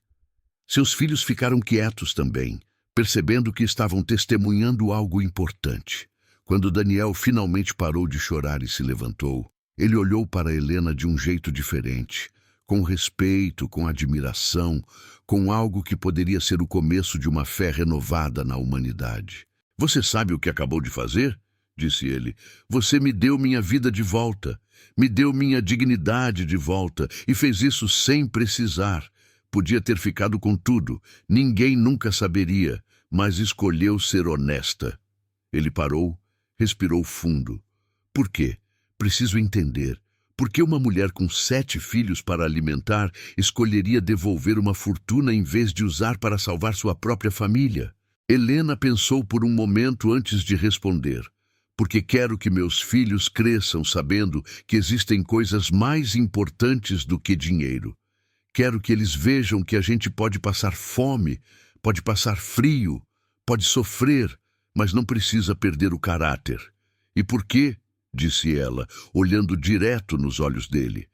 Seus filhos ficaram quietos também, percebendo que estavam testemunhando algo importante. Quando Daniel finalmente parou de chorar e se levantou, ele olhou para Helena de um jeito diferente, com respeito, com admiração, com algo que poderia ser o começo de uma fé renovada na humanidade. "Você sabe o que acabou de fazer?" disse ele. "Você me deu minha vida de volta, me deu minha dignidade de volta e fez isso sem precisar. Podia ter ficado com tudo, ninguém nunca saberia, mas escolheu ser honesta." Ele parou, respirou fundo. "Por quê? Preciso entender. Por que uma mulher com 7 filhos para alimentar escolheria devolver uma fortuna em vez de usar para salvar sua própria família?" Helena pensou por um momento antes de responder. "Porque quero que meus filhos cresçam sabendo que existem coisas mais importantes do que dinheiro. Quero que eles vejam que a gente pode passar fome, pode passar frio, pode sofrer, mas não precisa perder o caráter." "E por quê?" disse ela, olhando direto nos olhos dele.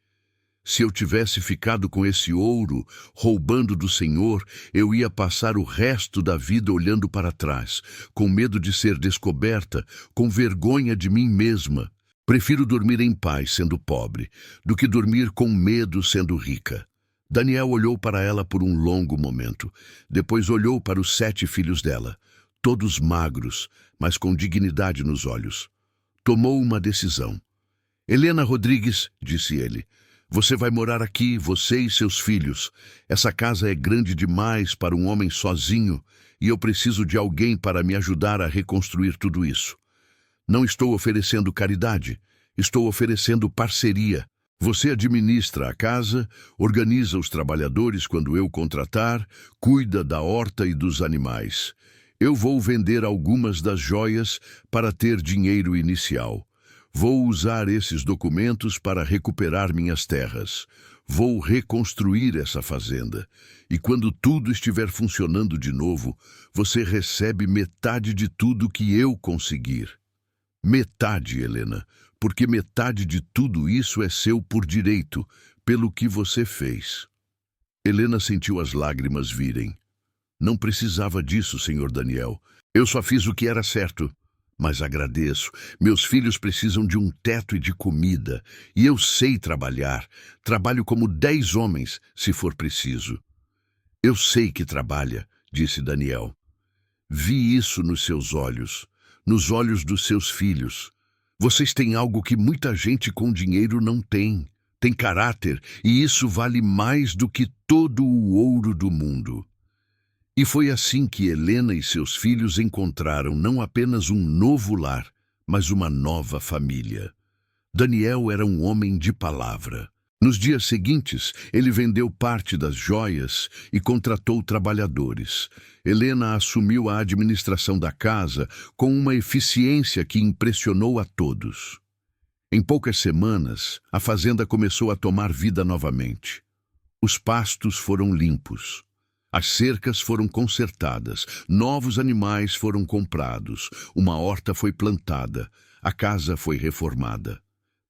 "Se eu tivesse ficado com esse ouro, roubando do Senhor, eu ia passar o resto da vida olhando para trás, com medo de ser descoberta, com vergonha de mim mesma. Prefiro dormir em paz sendo pobre, do que dormir com medo sendo rica." Daniel olhou para ela por um longo momento. Depois olhou para os 7 filhos dela, todos magros, mas com dignidade nos olhos. Tomou uma decisão. "Helena Rodrigues", disse ele, "você vai morar aqui, você e seus filhos. Essa casa é grande demais para um homem sozinho e eu preciso de alguém para me ajudar a reconstruir tudo isso. Não estou oferecendo caridade, estou oferecendo parceria. Você administra a casa, organiza os trabalhadores quando eu contratar, cuida da horta e dos animais. Eu vou vender algumas das joias para ter dinheiro inicial. Vou usar esses documentos para recuperar minhas terras. Vou reconstruir essa fazenda. E quando tudo estiver funcionando de novo, você recebe metade de tudo que eu conseguir." "Metade, Helena, porque metade de tudo isso é seu por direito, pelo que você fez." Helena sentiu as lágrimas virem. "Não precisava disso, Sr. Daniel. Eu só fiz o que era certo. Mas agradeço. Meus filhos precisam de um teto e de comida. E eu sei trabalhar. Trabalho como 10 homens, se for preciso." "Eu sei que trabalha", disse Daniel. "Vi isso nos seus olhos, nos olhos dos seus filhos. Vocês têm algo que muita gente com dinheiro não tem. Tem caráter, e isso vale mais do que todo o ouro do mundo." E foi assim que Helena e seus filhos encontraram não apenas um novo lar, mas uma nova família. Daniel era um homem de palavra. Nos dias seguintes, ele vendeu parte das joias e contratou trabalhadores. Helena assumiu a administração da casa com uma eficiência que impressionou a todos. Em poucas semanas, a fazenda começou a tomar vida novamente. Os pastos foram limpos. As cercas foram consertadas, novos animais foram comprados, uma horta foi plantada, a casa foi reformada.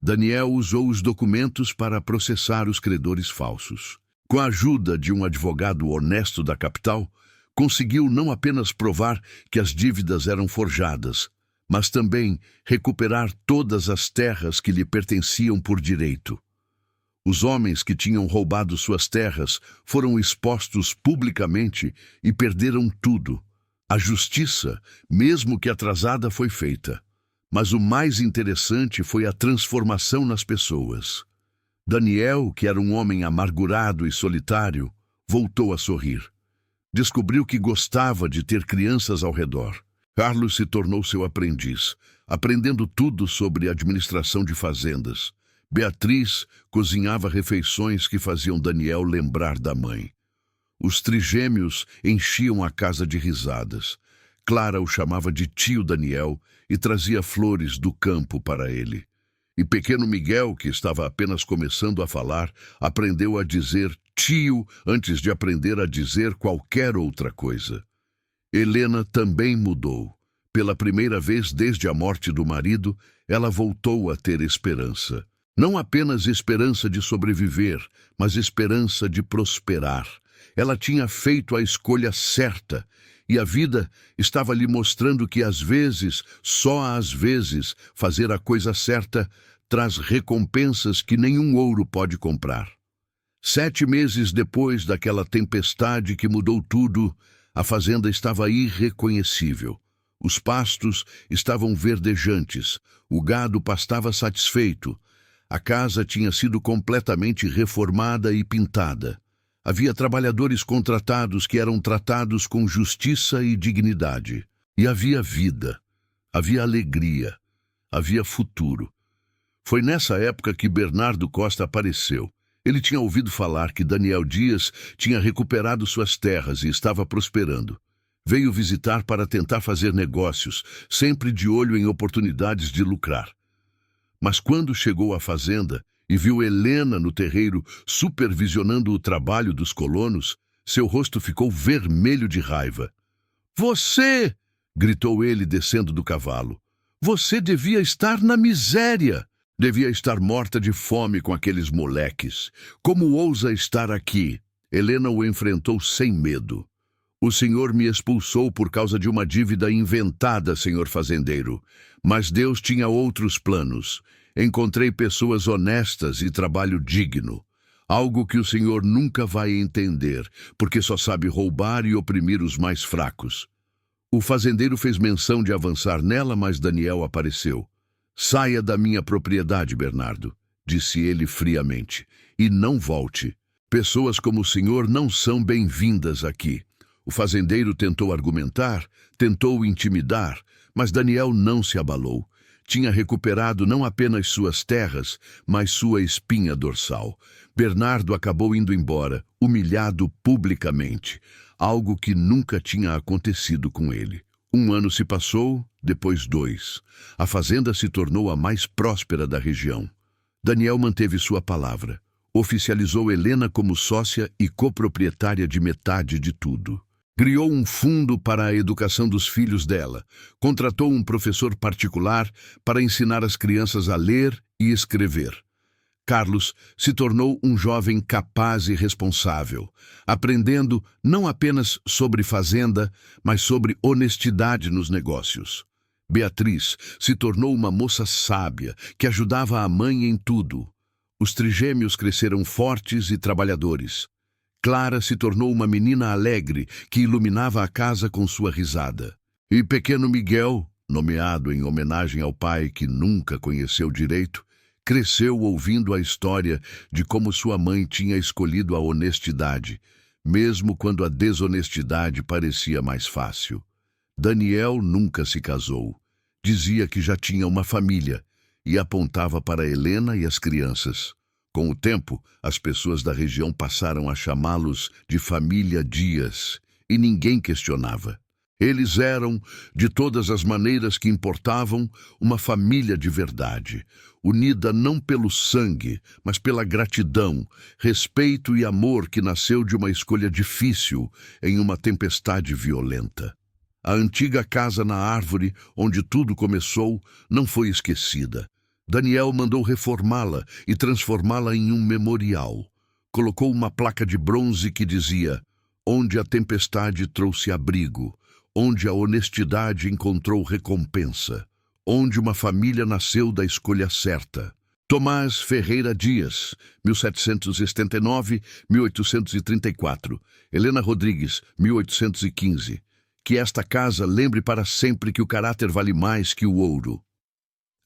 Daniel usou os documentos para processar os credores falsos. Com a ajuda de um advogado honesto da capital, conseguiu não apenas provar que as dívidas eram forjadas, mas também recuperar todas as terras que lhe pertenciam por direito. Os homens que tinham roubado suas terras foram expostos publicamente e perderam tudo. A justiça, mesmo que atrasada, foi feita. Mas o mais interessante foi a transformação nas pessoas. Daniel, que era um homem amargurado e solitário, voltou a sorrir. Descobriu que gostava de ter crianças ao redor. Carlos se tornou seu aprendiz, aprendendo tudo sobre administração de fazendas. Beatriz cozinhava refeições que faziam Daniel lembrar da mãe. Os trigêmeos enchiam a casa de risadas. Clara o chamava de tio Daniel e trazia flores do campo para ele. E pequeno Miguel, que estava apenas começando a falar, aprendeu a dizer tio antes de aprender a dizer qualquer outra coisa. Helena também mudou. Pela primeira vez desde a morte do marido, ela voltou a ter esperança. Não apenas esperança de sobreviver, mas esperança de prosperar. Ela tinha feito a escolha certa, e a vida estava lhe mostrando que às vezes, só às vezes, fazer a coisa certa traz recompensas que nenhum ouro pode comprar. 7 meses depois daquela tempestade que mudou tudo, a fazenda estava irreconhecível. Os pastos estavam verdejantes, o gado pastava satisfeito. A casa tinha sido completamente reformada e pintada. Havia trabalhadores contratados que eram tratados com justiça e dignidade. E havia vida, havia alegria, havia futuro. Foi nessa época que Bernardo Costa apareceu. Ele tinha ouvido falar que Daniel Dias tinha recuperado suas terras e estava prosperando. Veio visitar para tentar fazer negócios, sempre de olho em oportunidades de lucrar. Mas quando chegou à fazenda e viu Helena no terreiro supervisionando o trabalho dos colonos, seu rosto ficou vermelho de raiva. "Você!" gritou ele descendo do cavalo. "Você devia estar na miséria! Devia estar morta de fome com aqueles moleques. Como ousa estar aqui?" Helena o enfrentou sem medo. "O senhor me expulsou por causa de uma dívida inventada, senhor fazendeiro. Mas Deus tinha outros planos. Encontrei pessoas honestas e trabalho digno. Algo que o senhor nunca vai entender, porque só sabe roubar e oprimir os mais fracos." O fazendeiro fez menção de avançar nela, mas Daniel apareceu. "Saia da minha propriedade, Bernardo", disse ele friamente, "e não volte. Pessoas como o senhor não são bem-vindas aqui." O fazendeiro tentou argumentar, tentou intimidar, mas Daniel não se abalou. Tinha recuperado não apenas suas terras, mas sua espinha dorsal. Bernardo acabou indo embora, humilhado publicamente, algo que nunca tinha acontecido com ele. 1 ano se passou, depois 2. A fazenda se tornou a mais próspera da região. Daniel manteve sua palavra. Oficializou Helena como sócia e coproprietária de metade de tudo. Criou um fundo para a educação dos filhos dela. Contratou um professor particular para ensinar as crianças a ler e escrever. Carlos se tornou um jovem capaz e responsável, aprendendo não apenas sobre fazenda, mas sobre honestidade nos negócios. Beatriz se tornou uma moça sábia que ajudava a mãe em tudo. Os trigêmeos cresceram fortes e trabalhadores. Clara se tornou uma menina alegre que iluminava a casa com sua risada. E pequeno Miguel, nomeado em homenagem ao pai que nunca conheceu direito, cresceu ouvindo a história de como sua mãe tinha escolhido a honestidade, mesmo quando a desonestidade parecia mais fácil. Daniel nunca se casou. Dizia que já tinha uma família e apontava para Helena e as crianças. Com o tempo, as pessoas da região passaram a chamá-los de família Dias, e ninguém questionava. Eles eram, de todas as maneiras que importavam, uma família de verdade, unida não pelo sangue, mas pela gratidão, respeito e amor que nasceu de uma escolha difícil em uma tempestade violenta. A antiga casa na árvore, onde tudo começou, não foi esquecida. Daniel mandou reformá-la e transformá-la em um memorial. Colocou uma placa de bronze que dizia: "Onde a tempestade trouxe abrigo, onde a honestidade encontrou recompensa, onde uma família nasceu da escolha certa." Tomás Ferreira Dias, 1779-1834. Helena Rodrigues, 1815. Que esta casa lembre para sempre que o caráter vale mais que o ouro.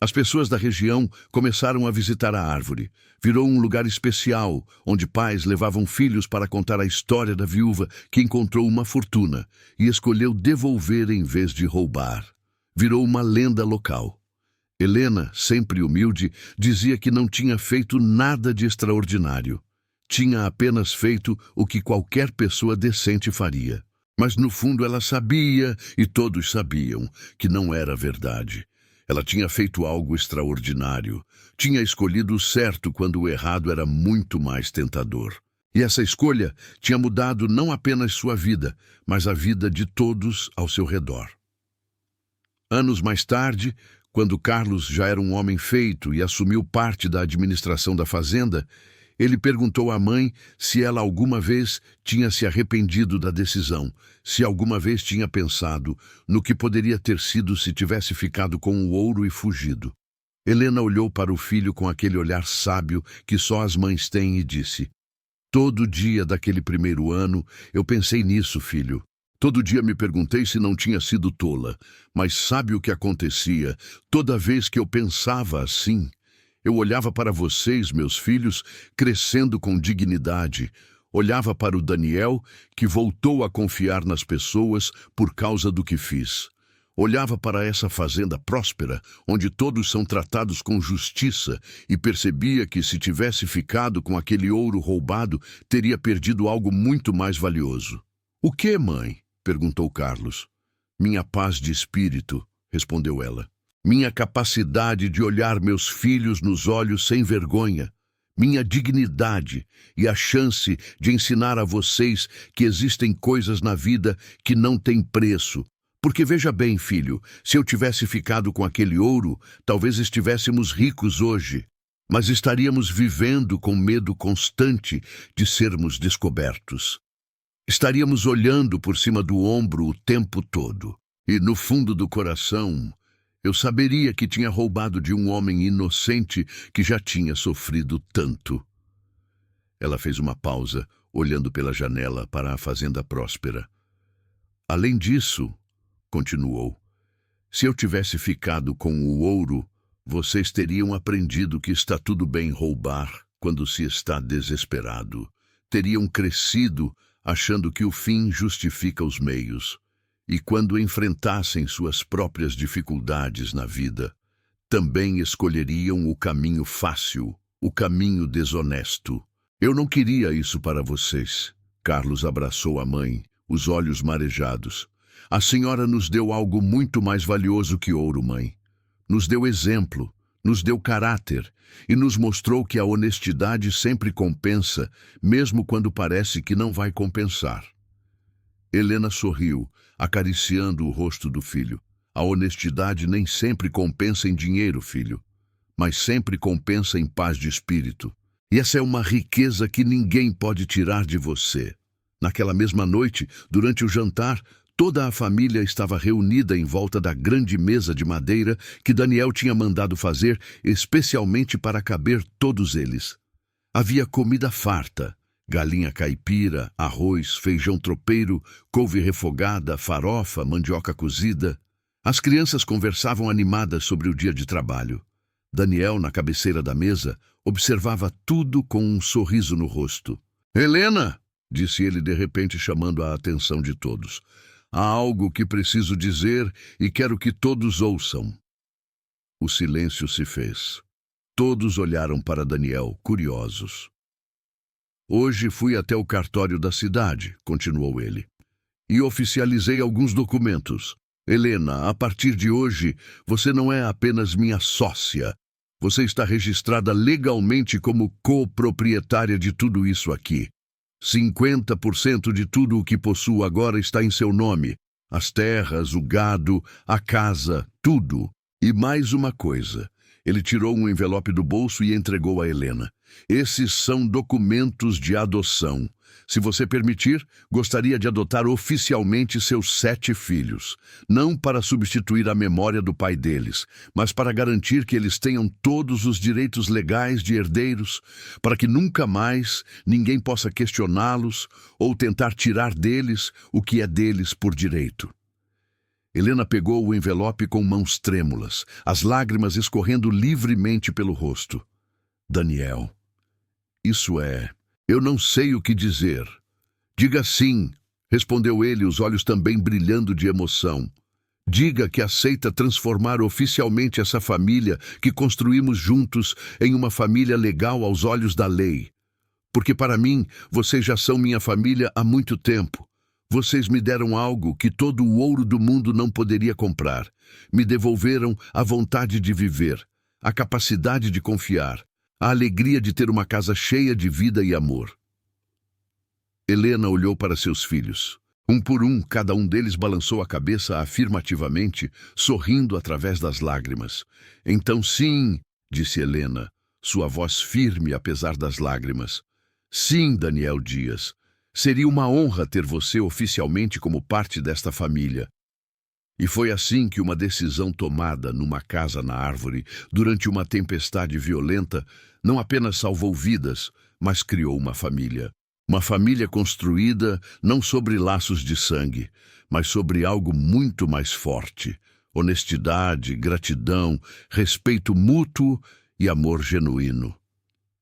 As pessoas da região começaram a visitar a árvore. Virou um lugar especial, onde pais levavam filhos para contar a história da viúva que encontrou uma fortuna e escolheu devolver em vez de roubar. Virou uma lenda local. Helena, sempre humilde, dizia que não tinha feito nada de extraordinário. Tinha apenas feito o que qualquer pessoa decente faria. Mas no fundo ela sabia, e todos sabiam, que não era verdade. Ela tinha feito algo extraordinário. Tinha escolhido o certo quando o errado era muito mais tentador. E essa escolha tinha mudado não apenas sua vida, mas a vida de todos ao seu redor. Anos mais tarde, quando Carlos já era um homem feito e assumiu parte da administração da fazenda, ele perguntou à mãe se ela alguma vez tinha se arrependido da decisão, se alguma vez tinha pensado no que poderia ter sido se tivesse ficado com o ouro e fugido. Helena olhou para o filho com aquele olhar sábio que só as mães têm e disse: "Todo dia daquele primeiro ano eu pensei nisso, filho. Todo dia me perguntei se não tinha sido tola. Mas sabe o que acontecia toda vez que eu pensava assim? Eu olhava para vocês, meus filhos, crescendo com dignidade. Olhava para o Daniel, que voltou a confiar nas pessoas por causa do que fiz. Olhava para essa fazenda próspera, onde todos são tratados com justiça, e percebia que se tivesse ficado com aquele ouro roubado, teria perdido algo muito mais valioso." "O que, mãe?" perguntou Carlos. "Minha paz de espírito", respondeu ela. "Minha capacidade de olhar meus filhos nos olhos sem vergonha. Minha dignidade e a chance de ensinar a vocês que existem coisas na vida que não têm preço. Porque veja bem, filho, se eu tivesse ficado com aquele ouro, talvez estivéssemos ricos hoje, mas estaríamos vivendo com medo constante de sermos descobertos. Estaríamos olhando por cima do ombro o tempo todo. E no fundo do coração, eu saberia que tinha roubado de um homem inocente que já tinha sofrido tanto." Ela fez uma pausa, olhando pela janela para a fazenda próspera. "Além disso", continuou, "se eu tivesse ficado com o ouro, vocês teriam aprendido que está tudo bem roubar quando se está desesperado. Teriam crescido achando que o fim justifica os meios. E quando enfrentassem suas próprias dificuldades na vida, também escolheriam o caminho fácil, o caminho desonesto. Eu não queria isso para vocês." Carlos abraçou a mãe, os olhos marejados. "A senhora nos deu algo muito mais valioso que ouro, mãe. Nos deu exemplo, nos deu caráter e nos mostrou que a honestidade sempre compensa, mesmo quando parece que não vai compensar." Helena sorriu, acariciando o rosto do filho. "A honestidade nem sempre compensa em dinheiro, filho, mas sempre compensa em paz de espírito. E essa é uma riqueza que ninguém pode tirar de você." Naquela mesma noite, durante o jantar, toda a família estava reunida em volta da grande mesa de madeira que Daniel tinha mandado fazer especialmente para caber todos eles. Havia comida farta: galinha caipira, arroz, feijão tropeiro, couve refogada, farofa, mandioca cozida. As crianças conversavam animadas sobre o dia de trabalho. Daniel, na cabeceira da mesa, observava tudo com um sorriso no rosto. "Helena", disse ele de repente, chamando a atenção de todos, "há algo que preciso dizer e quero que todos ouçam." O silêncio se fez. Todos olharam para Daniel, curiosos. "Hoje fui até o cartório da cidade", continuou ele. e oficializei alguns documentos. Helena, a partir de hoje, você não é apenas minha sócia. Você está registrada legalmente como coproprietária de tudo isso aqui. 50% de tudo o que possuo agora está em seu nome. As terras, o gado, a casa, tudo. E mais uma coisa. Ele tirou um envelope do bolso e entregou a Helena. Esses são documentos de adoção. Se você permitir, gostaria de adotar oficialmente seus 7 filhos. Não para substituir a memória do pai deles, mas para garantir que eles tenham todos os direitos legais de herdeiros, para que nunca mais ninguém possa questioná-los ou tentar tirar deles o que é deles por direito. Helena pegou o envelope com mãos trêmulas, as lágrimas escorrendo livremente pelo rosto. Daniel, isso é... Eu não sei o que dizer. Diga sim, respondeu ele, os olhos também brilhando de emoção. Diga que aceita transformar oficialmente essa família que construímos juntos em uma família legal aos olhos da lei. Porque para mim, vocês já são minha família há muito tempo. Vocês me deram algo que todo o ouro do mundo não poderia comprar. Me devolveram a vontade de viver, a capacidade de confiar, a alegria de ter uma casa cheia de vida e amor. Helena olhou para seus filhos. Um por um, cada um deles balançou a cabeça afirmativamente, sorrindo através das lágrimas. Então sim, disse Helena, sua voz firme apesar das lágrimas. Sim, Daniel Dias. Seria uma honra ter você oficialmente como parte desta família. E foi assim que uma decisão tomada numa casa na árvore, durante uma tempestade violenta, não apenas salvou vidas, mas criou uma família. Uma família construída não sobre laços de sangue, mas sobre algo muito mais forte. Honestidade, gratidão, respeito mútuo e amor genuíno.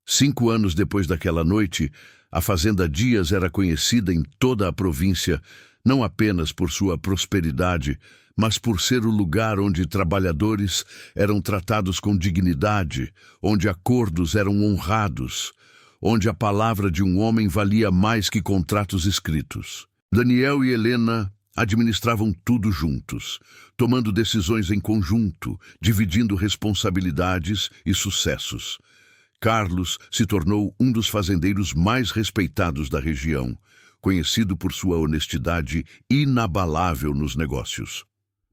5 anos depois daquela noite, a Fazenda Dias era conhecida em toda a província, não apenas por sua prosperidade, mas por ser o lugar onde trabalhadores eram tratados com dignidade, onde acordos eram honrados, onde a palavra de um homem valia mais que contratos escritos. Daniel e Helena administravam tudo juntos, tomando decisões em conjunto, dividindo responsabilidades e sucessos. Carlos se tornou um dos fazendeiros mais respeitados da região, conhecido por sua honestidade inabalável nos negócios.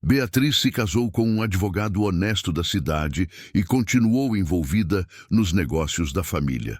Beatriz se casou com um advogado honesto da cidade e continuou envolvida nos negócios da família.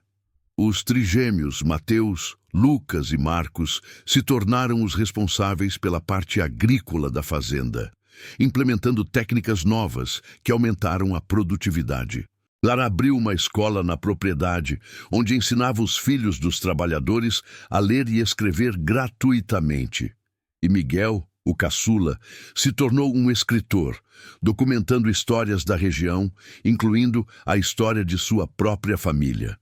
Os trigêmeos Mateus, Lucas e Marcos se tornaram os responsáveis pela parte agrícola da fazenda, implementando técnicas novas que aumentaram a produtividade. Lara abriu uma escola na propriedade, onde ensinava os filhos dos trabalhadores a ler e escrever gratuitamente. E Miguel, o caçula, se tornou um escritor, documentando histórias da região, incluindo a história de sua própria família.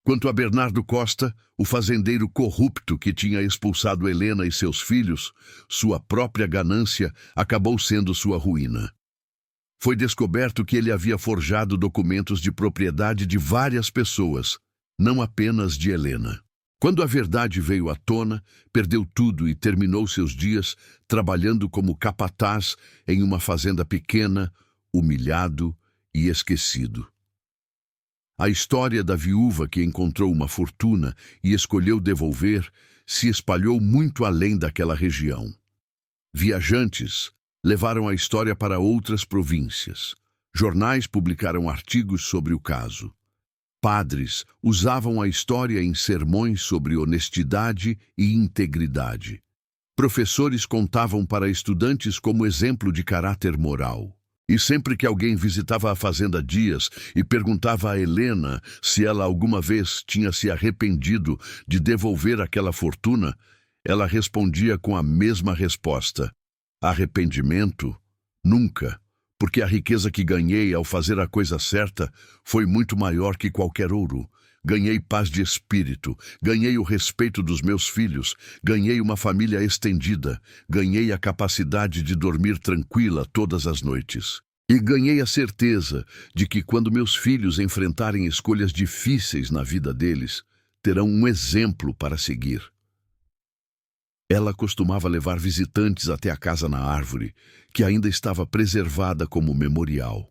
Quanto a Bernardo Costa, o fazendeiro corrupto que tinha expulsado Helena e seus filhos, sua própria ganância acabou sendo sua ruína. Foi descoberto que ele havia forjado documentos de propriedade de várias pessoas, não apenas de Helena. Quando a verdade veio à tona, perdeu tudo e terminou seus dias trabalhando como capataz em uma fazenda pequena, humilhado e esquecido. A história da viúva que encontrou uma fortuna e escolheu devolver se espalhou muito além daquela região. Viajantes levaram a história para outras províncias. Jornais publicaram artigos sobre o caso. Padres usavam a história em sermões sobre honestidade e integridade. Professores contavam para estudantes como exemplo de caráter moral. E sempre que alguém visitava a Fazenda Dias e perguntava a Helena se ela alguma vez tinha se arrependido de devolver aquela fortuna, ela respondia com a mesma resposta: arrependimento? Nunca, porque a riqueza que ganhei ao fazer a coisa certa foi muito maior que qualquer ouro. Ganhei paz de espírito, ganhei o respeito dos meus filhos, ganhei uma família estendida, ganhei a capacidade de dormir tranquila todas as noites. E ganhei a certeza de que quando meus filhos enfrentarem escolhas difíceis na vida deles, terão um exemplo para seguir. Ela costumava levar visitantes até a casa na árvore, que ainda estava preservada como memorial.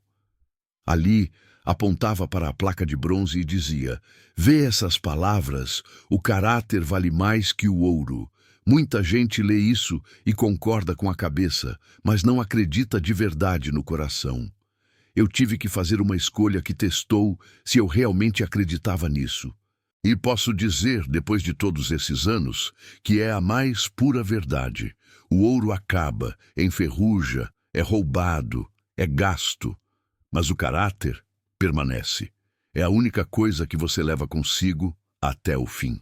Ali, apontava para a placa de bronze e dizia: "Vê essas palavras, o caráter vale mais que o ouro." Muita gente lê isso e concorda com a cabeça, mas não acredita de verdade no coração. Eu tive que fazer uma escolha que testou se eu realmente acreditava nisso. E posso dizer, depois de todos esses anos, que é a mais pura verdade. O ouro acaba, enferruja, é roubado, é gasto, mas o caráter permanece. É a única coisa que você leva consigo até o fim.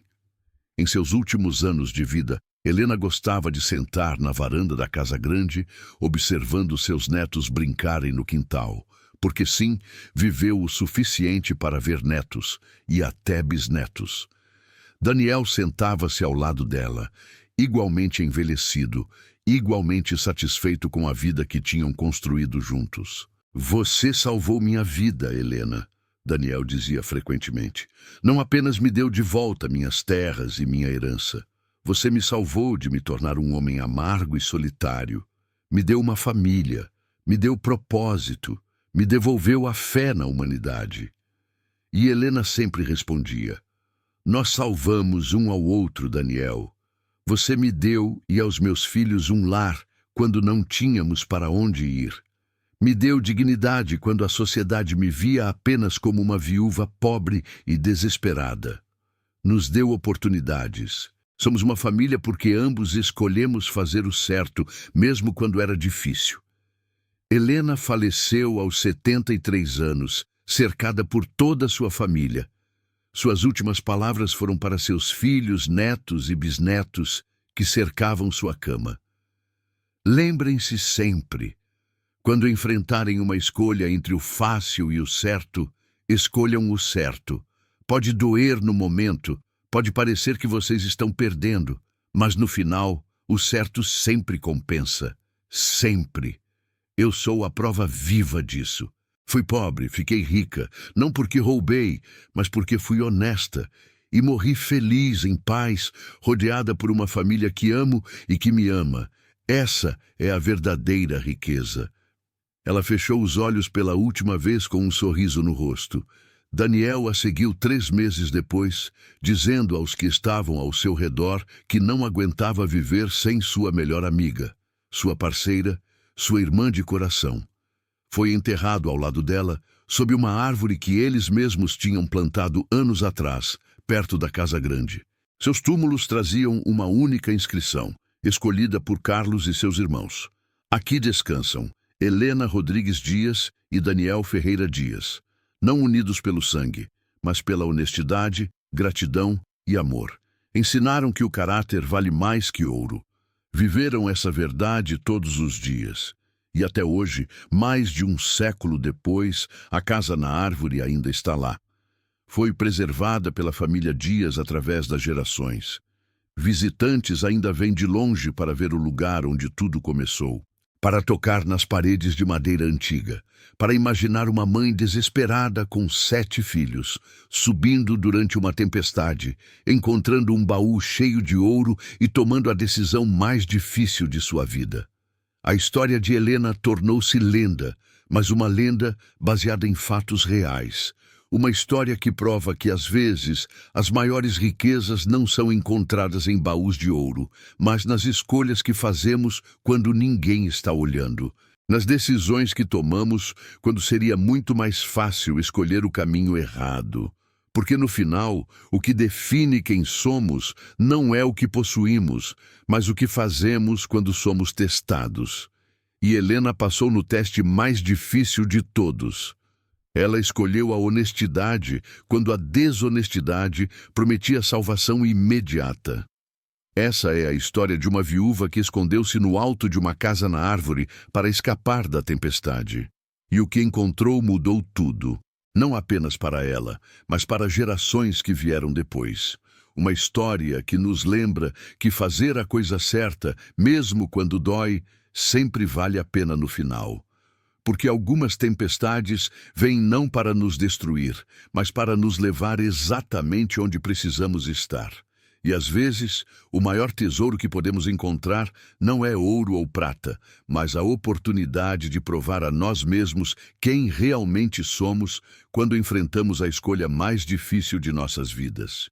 Em seus últimos anos de vida, Helena gostava de sentar na varanda da casa grande, observando seus netos brincarem no quintal, porque sim, viveu o suficiente para ver netos e até bisnetos. Daniel sentava-se ao lado dela, igualmente envelhecido, igualmente satisfeito com a vida que tinham construído juntos. "Você salvou minha vida, Helena", Daniel dizia frequentemente. "Não apenas me deu de volta minhas terras e minha herança. Você me salvou de me tornar um homem amargo e solitário. Me deu uma família, me deu propósito, me devolveu a fé na humanidade." E Helena sempre respondia: "Nós salvamos um ao outro, Daniel. Você me deu e aos meus filhos um lar quando não tínhamos para onde ir. Me deu dignidade quando a sociedade me via apenas como uma viúva pobre e desesperada. Nos deu oportunidades. Somos uma família porque ambos escolhemos fazer o certo, mesmo quando era difícil." Helena faleceu aos 73 anos, cercada por toda a sua família. Suas últimas palavras foram para seus filhos, netos e bisnetos que cercavam sua cama. "Lembrem-se sempre, quando enfrentarem uma escolha entre o fácil e o certo, escolham o certo. Pode doer no momento, pode parecer que vocês estão perdendo, mas no final, o certo sempre compensa. Sempre. Eu sou a prova viva disso. Fui pobre, fiquei rica, não porque roubei, mas porque fui honesta. E morri feliz, em paz, rodeada por uma família que amo e que me ama. Essa é a verdadeira riqueza." Ela fechou os olhos pela última vez com um sorriso no rosto. Daniel a seguiu 3 meses depois, dizendo aos que estavam ao seu redor que não aguentava viver sem sua melhor amiga, sua parceira, sua irmã de coração. Foi enterrado ao lado dela, sob uma árvore que eles mesmos tinham plantado anos atrás, perto da casa grande. Seus túmulos traziam uma única inscrição, escolhida por Carlos e seus irmãos. "Aqui descansam Helena Rodrigues Dias e Daniel Ferreira Dias, não unidos pelo sangue, mas pela honestidade, gratidão e amor. Ensinaram que o caráter vale mais que ouro. Viveram essa verdade todos os dias. E até hoje, mais de um século depois, a casa na árvore ainda está lá. Foi preservada pela família Dias através das gerações. Visitantes ainda vêm de longe para ver o lugar onde tudo começou, para tocar nas paredes de madeira antiga, para imaginar uma mãe desesperada com 7 filhos, subindo durante uma tempestade, encontrando um baú cheio de ouro e tomando a decisão mais difícil de sua vida. A história de Helena tornou-se lenda, mas uma lenda baseada em fatos reais. Uma história que prova que, às vezes, as maiores riquezas não são encontradas em baús de ouro, mas nas escolhas que fazemos quando ninguém está olhando. Nas decisões que tomamos quando seria muito mais fácil escolher o caminho errado. Porque no final, o que define quem somos não é o que possuímos, mas o que fazemos quando somos testados. E Helena passou no teste mais difícil de todos. Ela escolheu a honestidade quando a desonestidade prometia salvação imediata. Essa é a história de uma viúva que escondeu-se no alto de uma casa na árvore para escapar da tempestade. E o que encontrou mudou tudo. Não apenas para ela, mas para gerações que vieram depois. Uma história que nos lembra que fazer a coisa certa, mesmo quando dói, sempre vale a pena no final. Porque algumas tempestades vêm não para nos destruir, mas para nos levar exatamente onde precisamos estar. E às vezes, o maior tesouro que podemos encontrar não é ouro ou prata, mas a oportunidade de provar a nós mesmos quem realmente somos quando enfrentamos a escolha mais difícil de nossas vidas.